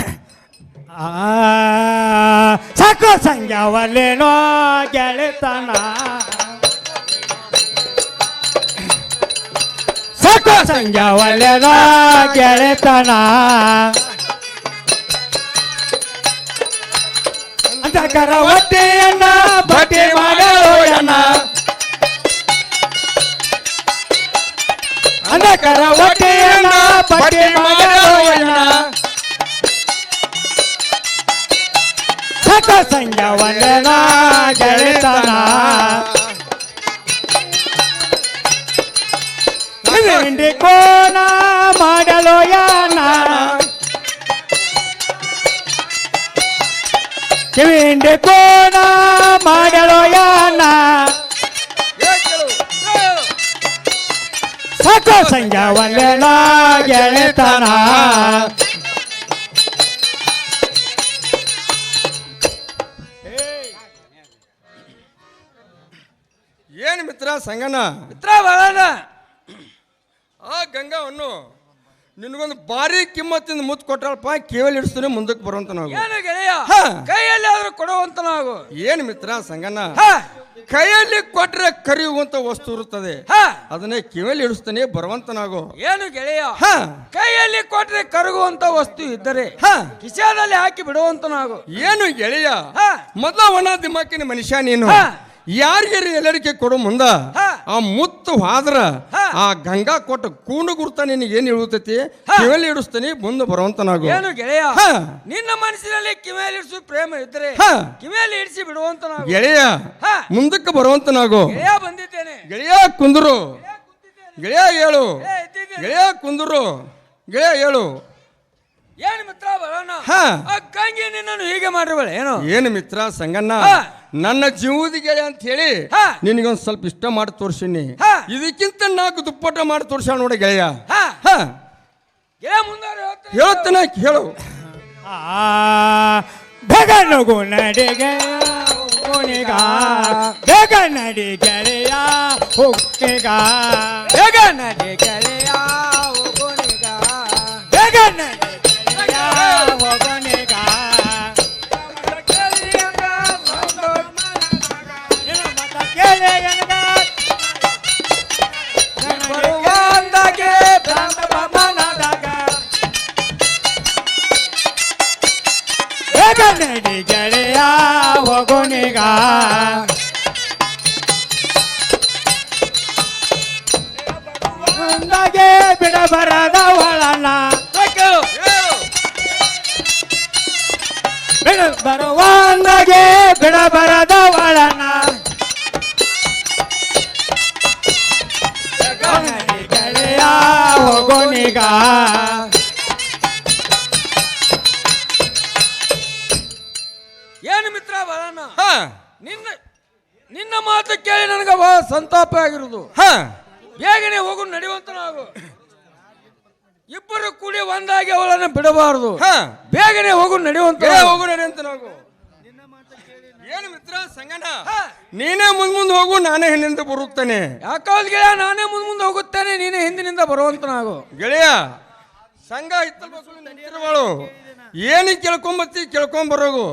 ಸಾಕು ಸಂಗ್ಯಾವಲ್ಲೇನೋ ಗೆಳೆತನ, ಸಾಕು ಸಂಗ್ಯಾವಲ್ಲೇನೋ ಗೆಳೆತನ, ಅಂತಕರ ಹೊಟ್ಟೆಯನ್ನ ಬಟ್ಟೆ ಮಾಡೋಯನ್ನ, ಅಂತಕರ ಹೊಟ್ಟೆಯನ್ನ ಬಟ್ಟೆ ಮಾಡೋಯನ್ನ, ಸಾಕು ಸಂಗ್ಯಾವಲ್ಲೇನೋ ಗೆಳೆತನ, ಹಿಂಡಿ ಕೋನ ಮಾಡಲು ಯಾನ, ಕಿವಿಂಡಿ ಕೋನ ಮಾಡಲು ಯಾನ, ಸಾಕು ಸಂಗ್ಯಾವಲ್ಲೇನೋ ಗೆಳೆತನ. ಏನು ಮಿತ್ರ ಸಂಗನ, ಮಿತ್ರ ಬರೋಣ. ಆ ಗಂಗಾವನ್ನು ನಿನಗೊಂದು ಭಾರಿ ಕಿಮ್ಮತ್ತಿಂದ ಮುತ್ತು ಕೊಟ್ರಲ್ಪ, ಕೇವಲ ಇಡಿಸ್ತಾನೆ ಮುಂದಕ್ಕೆ ಬರುವಂತ ನಾವು. ಏನು ಗೆಳೆಯ? ಹಾ. ಕೈಯಲ್ಲಿ ಆದ್ರೂ ಕೊಡುವಂತ ನಾವು. ಏನು ಮಿತ್ರ ಸಂಗನ, ಹಾ ಕೈಯಲ್ಲಿ ಕೊಟ್ರೆ ಕರೆಯುವಂತ ವಸ್ತು ಇರುತ್ತದೆ, ಹಾ ಅದನ್ನೇ ಕಿವಿಯಲ್ಲಿ ಇಡಿಸ್ತಾನೆ ಬರುವಂತನಾಗು. ಏನು ಗೆಳೆಯ? ಹಾ ಕೈಯಲ್ಲಿ ಕೊಟ್ರೆ ಕರಗುವಂತ ವಸ್ತು ಇದ್ದರೆ ಹಾ ಕಿಸೆದಲ್ಲಿ ಹಾಕಿ ಬಿಡುವಂತ ನಾವು. ಏನು ಗೆಳೆಯ, ಹಾ ಮೊದಲ ಒಣ ದಿಮಾಕಿನ ಮನುಷ್ಯ ನೀನು. ಹಾ. ಯಾರಿಗಾರ ಎಲ್ಲರಿಕೆ ಕೊಡು ಮುಂದ ಹಾ. ಆ ಮುತ್ತು ಹಾದ್ರ ಹಾ. ಆ ಗಂಗಾ ಕೊಟ್ಟ ಕೂಣು ಗುರ್ತ ನಿನಗೆ ಏನ್ ಇಳುತ್ತೈತಿ, ಹಾ. ಕಿವಿಯಲ್ಲಿ ಇಡಿಸ್ತಾನೆ ಬಂದು ಬರುವಂತನಾಗು. ಏನು ಗೆಳೆಯ? ಹಾ. ನಿನ್ನ ಮನಸ್ಸಿನಲ್ಲಿ ಕಿವಿಯಲ್ಲಿ ಇಡಿಸು ಪ್ರೇಮ ಇದ್ದರೆ ಹಾ. ಕಿವಿಯಲ್ಲಿ ಇಡಿಸಿ ಬಿಡುವಂತ ನಾವು. ಗೆಳೆಯ ಹಾ. ಮುಂದಕ್ಕೆ ಬರುವಂತನಾಗು. ಗೆಳೆಯ ಬಂದಿದ್ದೇನೆ. ಗೆಳೆಯ ಕುಂದರು, ಗೆಳೆಯ ಹೇಳು, ಗೆಳೆಯ ಇದ್ದಿದ್ದೇನೆ. ಗೆಳೆಯ ಕುಂದರು, ಗೆಳೆಯ ಹೇಳು. ಏನು ಮಿತ್ರ ಬರೋಣ. ಹಾ. ಆ ಗಂಗೆ ನಿನ್ನನ್ನು ಹೀಗೆ ಮಾಡಿರಬೇಡ ಏನು? ಏನು ಮಿತ್ರ ಸಂಗಣ್ಣ, ಹಾ. ನನ್ನ ಜೀವದ ಗೆಳೆಯ ಅಂತ ಹೇಳಿ ಹಾ. ನಿನಗೊಂದು ಸ್ವಲ್ಪ ಇಷ್ಟ ಮಾಡಿ ತೋರ್ಸಿನಿ. ಹಾ. ಇದಕ್ಕಿಂತ 4 ದುಪ್ಪಟ ಮಾಡಿ ತೋರ್ಸ ನೋಡಿ ಗೆಳೆಯ. ಹಾ ಹಾ ಗೆಳೆಯ ಮುಂದಾರೆ ಹೇಳ್ತಾನೆ ಕೇಳು. ಬೇಗ ನುಗು ನಡಿಗೆ ಹೋಗುಣಿಗ, ಬೇಗ ನಡಿ ಗೆಳೆಯ ಹೋಗುಣಿಗ, ಬೇಗ ನಡಿ ಗೆಳೆಯ ಹೋಗೋಣಿಗ, ಬೇಗ ನಡಿ ಗೆಳೆಯ ಹೋಗುಣಿಗ, ನಿನ್ನ ಮತ ಕೇಳಿ ಎನಗ ಬರುವಂದಾಗೆ ಮನದಾಗ, ಬೇಗ ನಡಿ ಗೆಳೆಯ ಹೋಗುಣಿಗ, ಒಂದಾಗೆ ಬಿಡಬರದ ಒಳನ, ಬರುವಂದಾಗೆ ಬಿಡಬರದ ಒಳನ, ನಡಿ ಗೆಳೆಯ ಹೋಗುಣಿಗ, ಏನು ಮಿತ್ರ ಬರೋಣ ಹಾ ನಿನ್ನ ನಿನ್ನ ಮಾತು ಕೇಳಿ ನನಗೆ ಬಹಳ ಸಂತಾಪ ಆಗಿರುವುದು. ಹಾ ಬೇಗನೆ ಹೋಗು, ನಡೆಯುವಂತನಾಗು. ಇಬ್ಬರು ಕೂಡಿ ಒಂದಾಗಿ ಅವಳನ್ನು ಬಿಡಬಾರದು. ಹಾ ಬೇಗನೆ ಹೋಗು, ನಡೆಯುವಂತ ಹೋಗು ನಡಿ ಅಂತ ನಾವು ಏನು ಮಿತ್ರ ಸಂಗಣ್ಣ, ನೀನೇ ಮುಂದೆ ಹೋಗು, ನಾನೇ ಹಿಂದಿಂದ ಬರುತ್ತೇನೆ. ಯಾಕಾದ್ ಗೆಳೆಯ, ನಾನೇ ಮುಂದೆ ಹೋಗುತ್ತೇನೆ, ನೀನೇ ಹಿಂದಿನಿಂದ ಬರುವಂತನಾಗು. ಗೆಳೆಯ ಸಂಘ ಇತ್ತಲ್ಬಾಳು ಏನು ಕೇಳ್ಕೊಂಬತ್ತಿ ಕೇಳ್ಕೊಂಬರೋಗು.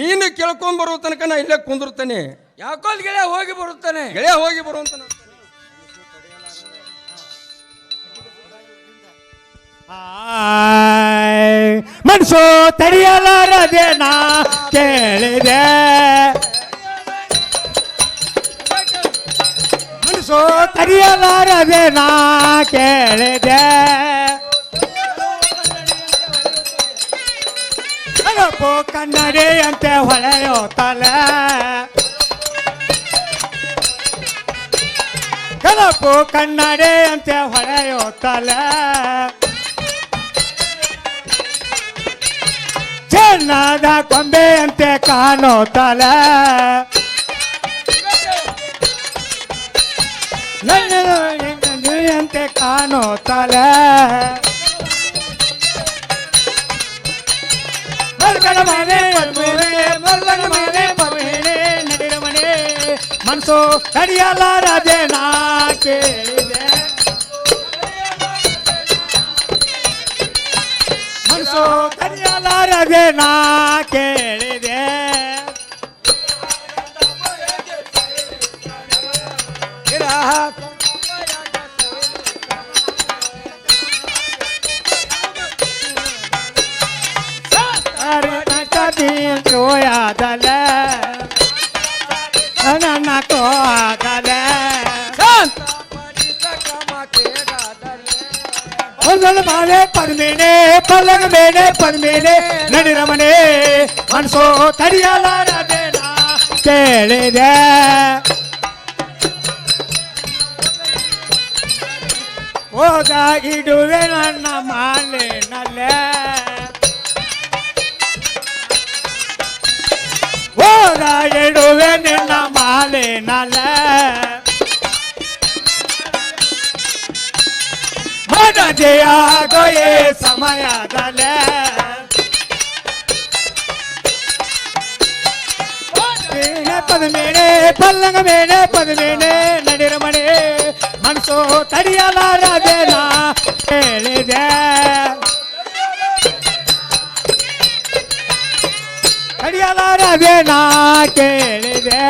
ನೀನು ಕೇಳ್ಕೊಂಬರೋ ತನಕ ನಾ ಇಲ್ಲೇ ಕುಂದಿರ್ತೇನೆ. ಯಾಕಾದ್ ಗೆಳೆಯ, ಹೋಗಿ ಬರುತ್ತೇನೆ. ಗೆಳೆಯ ಹೋಗಿ ಬರುವಂತ ಮನಸ್ಸು ತಡೆಯಲಾರದೆ ನಾ ಕೇಳಿದೆ, ಮನಸ್ಸು ತಡೆಯಲಾರದೆ ನಾ ಕೇಳಿದೆ. ಕಲಪು ಕನ್ನಡಿಯಂತೆ ಹೊಳೆಯುತ್ತಲೆ, ಕಲಪು ಕನ್ನಡಿಯಂತೆ ಹೊಳೆಯುತ್ತಲೆ. ಚಿನ್ನದ ಕೊಂಬೆಯಂತೆ ಕಾಣುತ್ತಲೆ, ನನ್ನಂತೆ ಕಾಣುತ್ತಲೆ. ಮಲ್ಗನ ಮನೆ ಮಲ್ಲನ ಮನೆ ಮಹಿಳೆ ನಡಿರ ಮನೆ, ಮನಸ್ಸು ತಡೆಯಲಾರದೆ ನಾ ಕೇಳಿದೆ, ಮನಸ್ಸು ತಡೆಯಲಾರದೆ ನಾ ಕೇಳಿದೆ. ಕೋಯಾದಲೆ ನನ್ನ ಕೋದಲೆ, ಒಂದೊಂದು ಮಾಲೆ ಪದ್ಮೇನೆ ಪಲ್ಲಂಗ ಮೇನೆ ಪದ್ಮೇನೆ ನಡಿರ ಮನೆ, ಮನಸ್ಸು ತಡೆಯಲಾರದೆ ನಾ ಕೇಳಿದೆ. ಹೋದ ಇಡುವೆ ನನ್ನ ಮಾಲಿನಲ್ಲೇ, ಹೋದ ಇಡುವೆ ನಿನ್ನ ಮಾಲಿನಲ್ಲೇ. ಮನದೆಯಾಗೋಯೇ ಸಮಯದಲ್ಲೇ, ಪದ್ಮೇನೆ ಪಲ್ಲಂಗ ಮೇನೆ ಪದ್ಮೇನೆ ನಡಿರ ಮನೆ, ಮನಸ್ಸು ತಡೆಯಲಾರದೆ ನಾ ಹೇಳಿದೆ, ತಡೆಯಲಾರದೆ ನಾ ಕೇಳಿದೆ.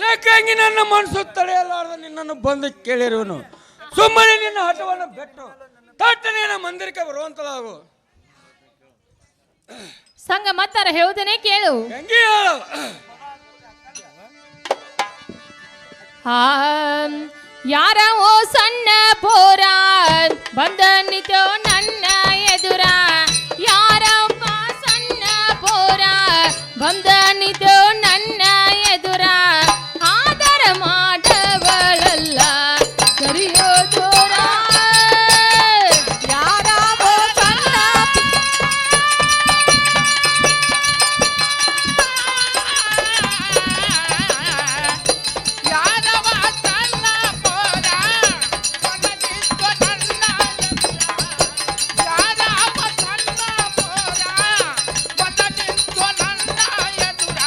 ಲೆಕ್ಕಂಗಿ ನನ್ನ ಮನಸ್ಸು ತಡೆಯಲಾರ್ದ ನಿನ್ನನ್ನು ಬಂದು ಕೇಳಿರುವನು. ಸುಮ್ಮನೆ ನಿನ್ನ ಹಠವನ್ನು ಬೆಟ್ಟು ತಟ್ಟನೆ ಮಂದಿರಕ್ಕೆ ಬರುವಂತಲಾಗು. ಸಂಘ ಮತ್ತಾರ ಹೇಳುತ್ತೇನೆ ಕೇಳು. ಹೆಂಗೆ ಹೇಳು. ಯಾರ ಓ ಸಣ್ಣ ಪೋರ ಬಂದ ನಿಂತೋ ನನ್ನ ಎದುರ, ಯಾರಪ್ಪ ಸಣ್ಣ ಪೋರ ಬಂದ ನಿಂತೋ ನನ್ನ ಎದುರ, ಆದರ ಮಾಡಬಳಲ್ಲ ಸರಿಯೋ ದೂರ. ಯಾರಾವೋ ಸಣ್ಣ ಯಾದವ ಸಣ್ಣ ಪೋರ ಬಂದನಿಂತು ನನ್ನ ಎದುರ, ಯಾದವ ಸಣ್ಣ ಪೋರ ಬಂದನಿಂತು ನನ್ನ ಎದುರ,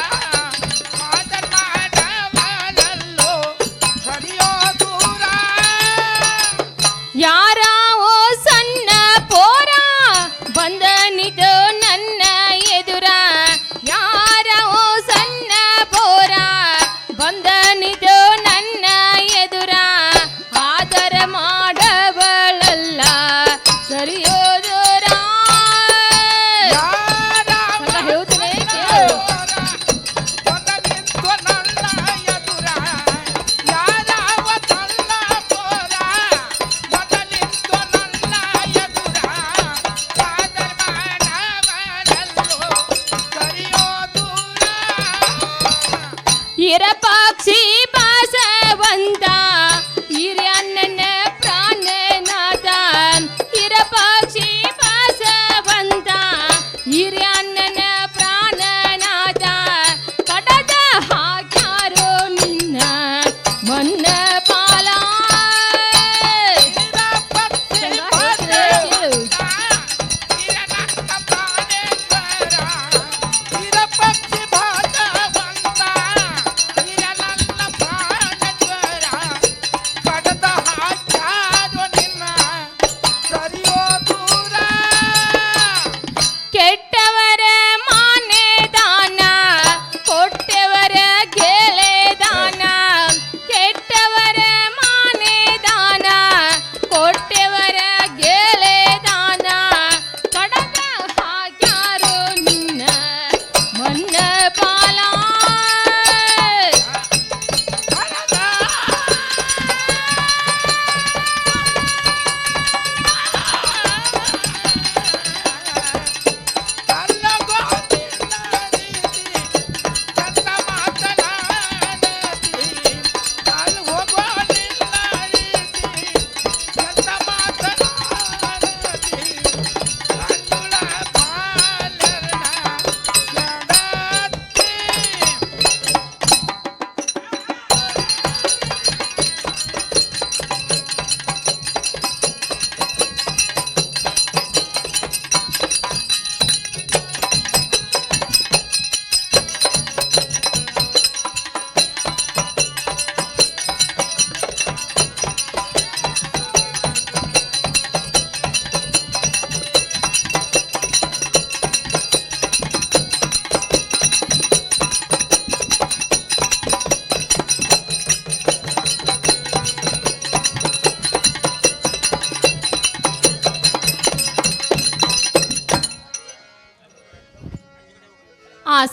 ಇರಪಕ್ಷಿ ಬಸವಂತ ಹಿರಿಯಣ್ಣನ ಪ್ರಾಣನಾಥ ಇರಪಕ್ಷಿ ಬಸವಂತ ಹಿರಿಯಣ್ಣನ ಪ್ರಾಣನಾಥ ಕಡದ ಹಾಕ್ಯಾರೋ ನಿನ್ನ ಮನ್ನ ಪಾಲ ಕೆಟ್ಟವರ ಮಾನೆ ದಾನ ಕೊಟ್ಟವರ ಗೆಳೆ ದಾನ ಕೆಟ್ಟವರ ಮಾನೆ ದಾನ ಕೊಟ್ಟವರ ಗೆಳೆ ದಾನ ಕಡಗ ಹಾಕ್ಯಾರೋ ನಿನ್ನ ಮನ್ನ ಪಾಲ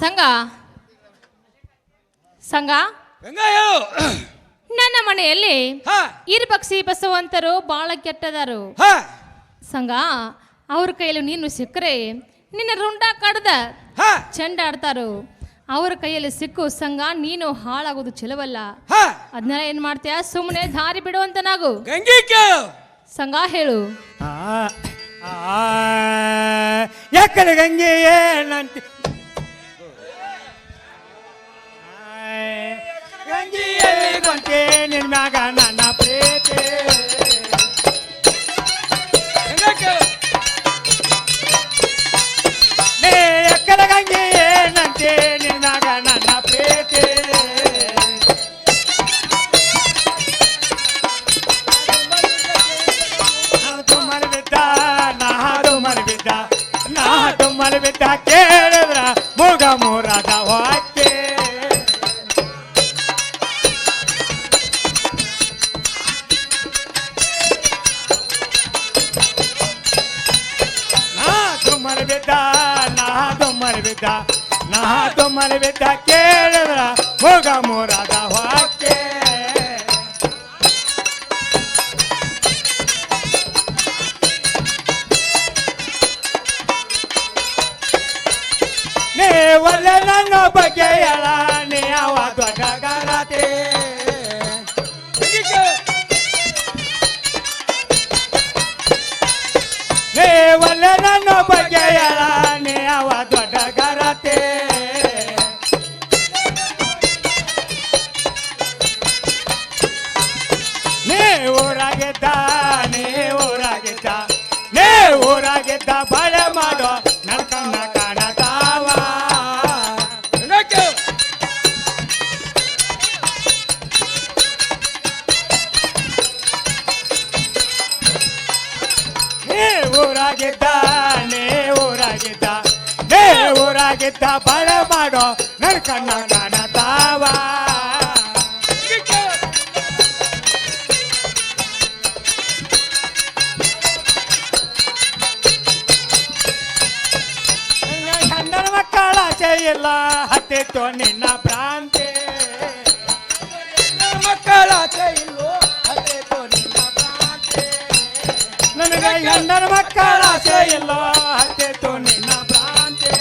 ಸಂಘ ಸಂಘ ಗಂಗಾ ಹೇಳು. ನನ್ನ ಮನೆಯಲ್ಲಿ ಹಾ ಇರುಪಕ್ಷಿ ಬಸವಂತರು ಬಾಳ ಕೆಟ್ಟದಾರು ಹಾ ಸಂಘ ಅವ್ರ ಕೈಯಲ್ಲಿ ನೀನು ಸಿಕ್ಕರೆ ನಿನ್ನ ರುಂಡ ಕಡ್ದ ಹಾ ಚೆಂಡಾಡ್ತಾರು ಅವ್ರ ಕೈಯಲ್ಲಿ ಸಿಕ್ಕು ಸಂಘ ನೀನು ಹಾಳಾಗೋದು ಚೆಲವಲ್ಲ ಹಾ ಅದನ್ನೆಲ್ಲ ಏನ್ ಮಾಡ್ತೀಯ ಸುಮ್ಮನೆ ದಾರಿ ಬಿಡುವಂತ ನಾವು ಗಂಗಿ ಕೇಳು. ಸಂಘ ಹೇಳು ಎಕ್ಕಡೆ ಗಂಗೆ ಏನಂತ ಗಂಗೆಯಲ್ಲಿ ಕೊಂತೆ ನಿನ್ ಮ್ಯಾಗ ನನ್ನ ಪ್ರೀತಿ ಗಂಗಾ ಕೇಳು. ನೇ ಎಕ್ಕಡೆ ಗಂಗೆ ಏನಂತೆ ನಿನ್ ಮ್ಯಾಗ ನನ್ನ ಪ್ರೀತಿ ಮಲಬಿದ್ದ ಕೇಳಿದ್ರ ಮೂಗ ಮೂರದ ವಾಕ್ಯ ಮಲಬಿದ್ದ ಕೇಳಿದ್ರ ಮೂಗ ಮೂರದ ವಾಕ್ಯ ಒಳ್ಳೆ ನನ್ನ ಬಗ್ಗೆ ಹೇಳ ನೀ ಯಾವ ದೊಡ್ಡ ಗರತೆ ಒಳ್ಳೆ ನನ್ನ ಬಗ್ಗೆ ಹೇಳ ನೀ ಯಾವ ದೊಡ್ಡ ಗರತೆ ನೀ ಊರಾಗಿದ್ದ ಬಳೆ ಮಾಡೋ ನಡ್ಕನ್ನ ಕಾಣತಾವ ಗಂಗಾ ಕೇಳು. ಊರಾಗಿದ್ದ ಬಳೆ ಮಾಡೋ ನಡ್ಕನ್ನ ಕಾಣತಾವ ಗಂಡನ ಮಕ್ಕಳ ಇಲ್ಲ ಹತ್ತಿತ್ತು ನಿನ್ನ ಭ್ರಾಂತಿ ಮಕ್ಕಳ ಇಲ್ಲೋ ಹತ್ತೇತೋ ನಿನ್ನ ಭ್ರಾಂತಿ. ನನಗೆ ಗಂಡನ ಮಕ್ಕಳ ಇಲ್ಲ ಹತ್ತಿತ್ತು ನಿನ್ನ ಭ್ರಾಂತಿ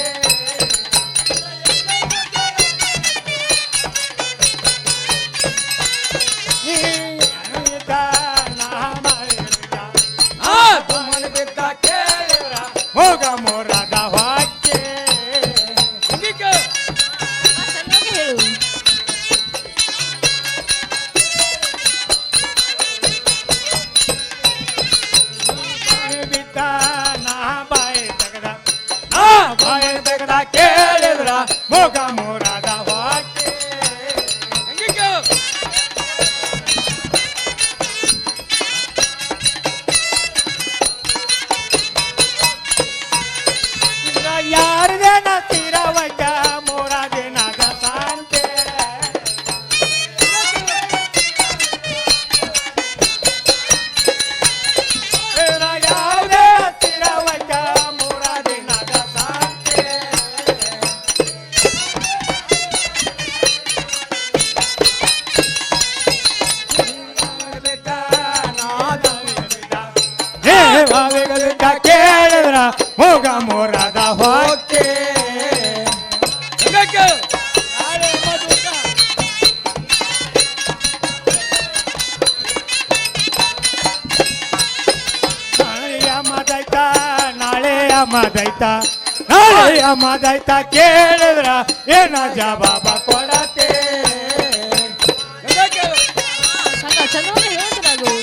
ಹೋಗ ಮೋರದ ಹೋಕೆ ಗಂಗಾ ಕೇಳು ನಾಳೆ ಮಧುಕ ನಾಳೆಯ ಮದೈತ ಕೇಳಿದ್ರ ಏನ ಜವಾಬ ಕೊಡತೆ ಗಂಗಾ ಕೇಳು ಸಂಗ ಚಂದ್ರವಾಗಿ ಹೇಳ್ತಿರಾಗು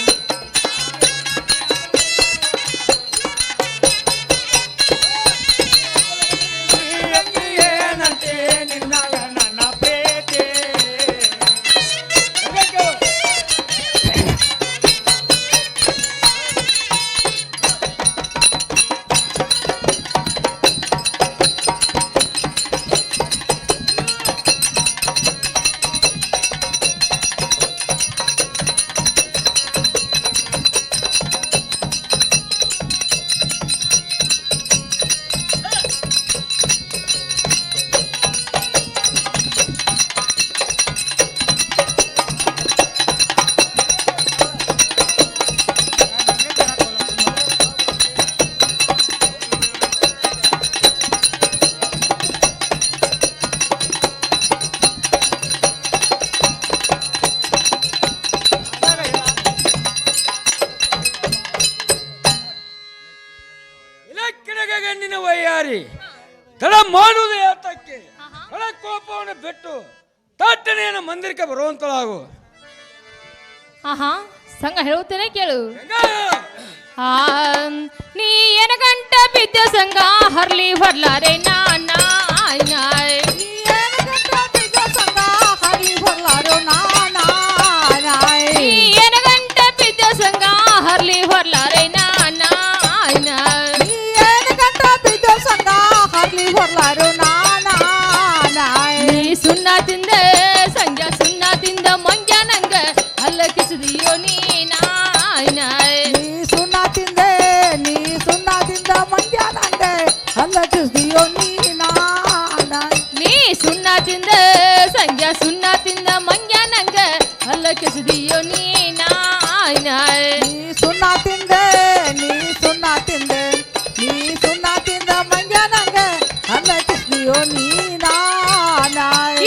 ಏನಂತೆ ನಿನ್ನಾಗ ನನ್ನ ಪ್ರೀತಿ ಗಂಗಾ ಕೇಳು ಇಲಕ್ಕಿನಗೆ ಗಂಡಿನ ವೈಯಾರಿ ತಡ ಮಾಡುವುದು ಯಾತಕ್ಕೆ ಒಳ ಕೋಪವನ್ನು ಬಿಟ್ಟು ತಟ್ಟನೆಯನ್ನು ಮಂದಿರಕ್ಕೆ ಬರುವಂತಳಾಗು ಆಹಾ ಸಂಗ ಹೇಳುತ್ತೇನೆ ಕೇಳು ಗಂಗಾ ಆ ನೀ ಎನಗಂಟ ಬಿದ್ದ ಸಂಗ ಹರ್ಲಿ ಹೊರ್ಲಾರೆ ನಾನ ಎನಗಂಟ ಬಿದ್ದ ಸಂಗ ಹರ್ಲಿ ಹೊರ್ಲಾರೆ ನಾನ ನೀ ಸುಣ್ಣ ತಿಂದ ಸಂಜೆ ಸುಣ್ಣ ತಿಂದ ಮಂಜ ನಂಗ ಅಲ್ಲ ಕಿಸಿದಿಯೋ ನೀನಾ ನೀ ಸುಣ್ಣ ತಿಂದ ಸಂಜೆ ಸುಣ್ಣ ತಿಂದ ಮಂಜ ನಂಗ ಅಲ್ಲ ಕಿಸಿದಿಯೋ ನೀನಾ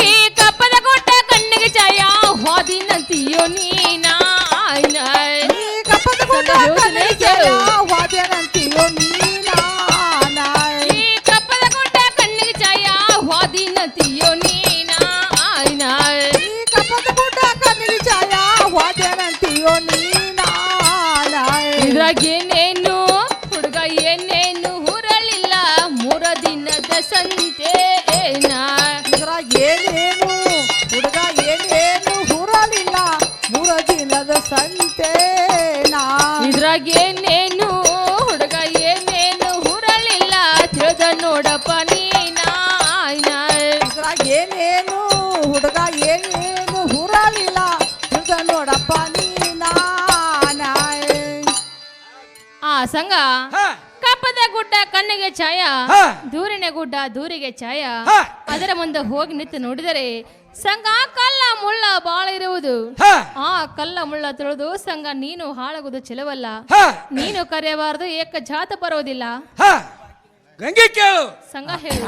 ಈ ಕಪ್ಪದ ಕೊಟ್ಟ ಕಣ್ಣಿಗೆ ಛಾಯ ಹೋದಿನಂತೀಯೋ ನೀನಾ ಈ ಕಪ್ಪದ ಕೊಟ್ಟ ಕಣ್ಣಿಗೆ ಛಾಯ ಹೋದಿನಂತೀಯೋ ನೀನಾ ಇದ್ರಾಗ ಏನೇನು ಹುಡುಗ ಏನೇನು ಹುರಲಿಲ್ಲ 3 ದಿನದ ಸಂತೆ ಇದ್ರಾಗ ಏನೇನು ಹುಡುಗ ಏನೇನು ಹುರಲಿಲ್ಲ ತಿಳಿದ ನೋಡಪ್ಪ ನೀನಾ ಆ ಸಂಗ ಹಾ ಕಪ್ಪದ ಗುಡ್ಡ ಕಣ್ಣಿಗೆ ಛಾಯ ಹಾ. ದೂರಿನ ಗುಡ್ಡ ದೂರಿಗೆ ಛಾಯ ಹಾ. ಅದರ ಮುಂದೆ ಹೋಗಿ ನಿಂತು ನೋಡಿದರೆ ಸಂಗ ಕಲ್ಲ ಮುಳ್ಳ ಬಾಳ ಇರುವುದು ಹಾ ಆ ಕಲ್ಲ ಮುಳ್ಳ ತಿಳಿದು ಸಂಗ ನೀನು ಹಾಳಾಗುವುದು ಚೆಲವಲ್ಲ ಹಾ ನೀನು ಕರೆಯಬಾರದು ಏಕ ಜಾತ ಬರೋದಿಲ್ಲ ಹಾ ಗಂಗೆ ಕೇಳು ಸಂಗ ಹೇಳು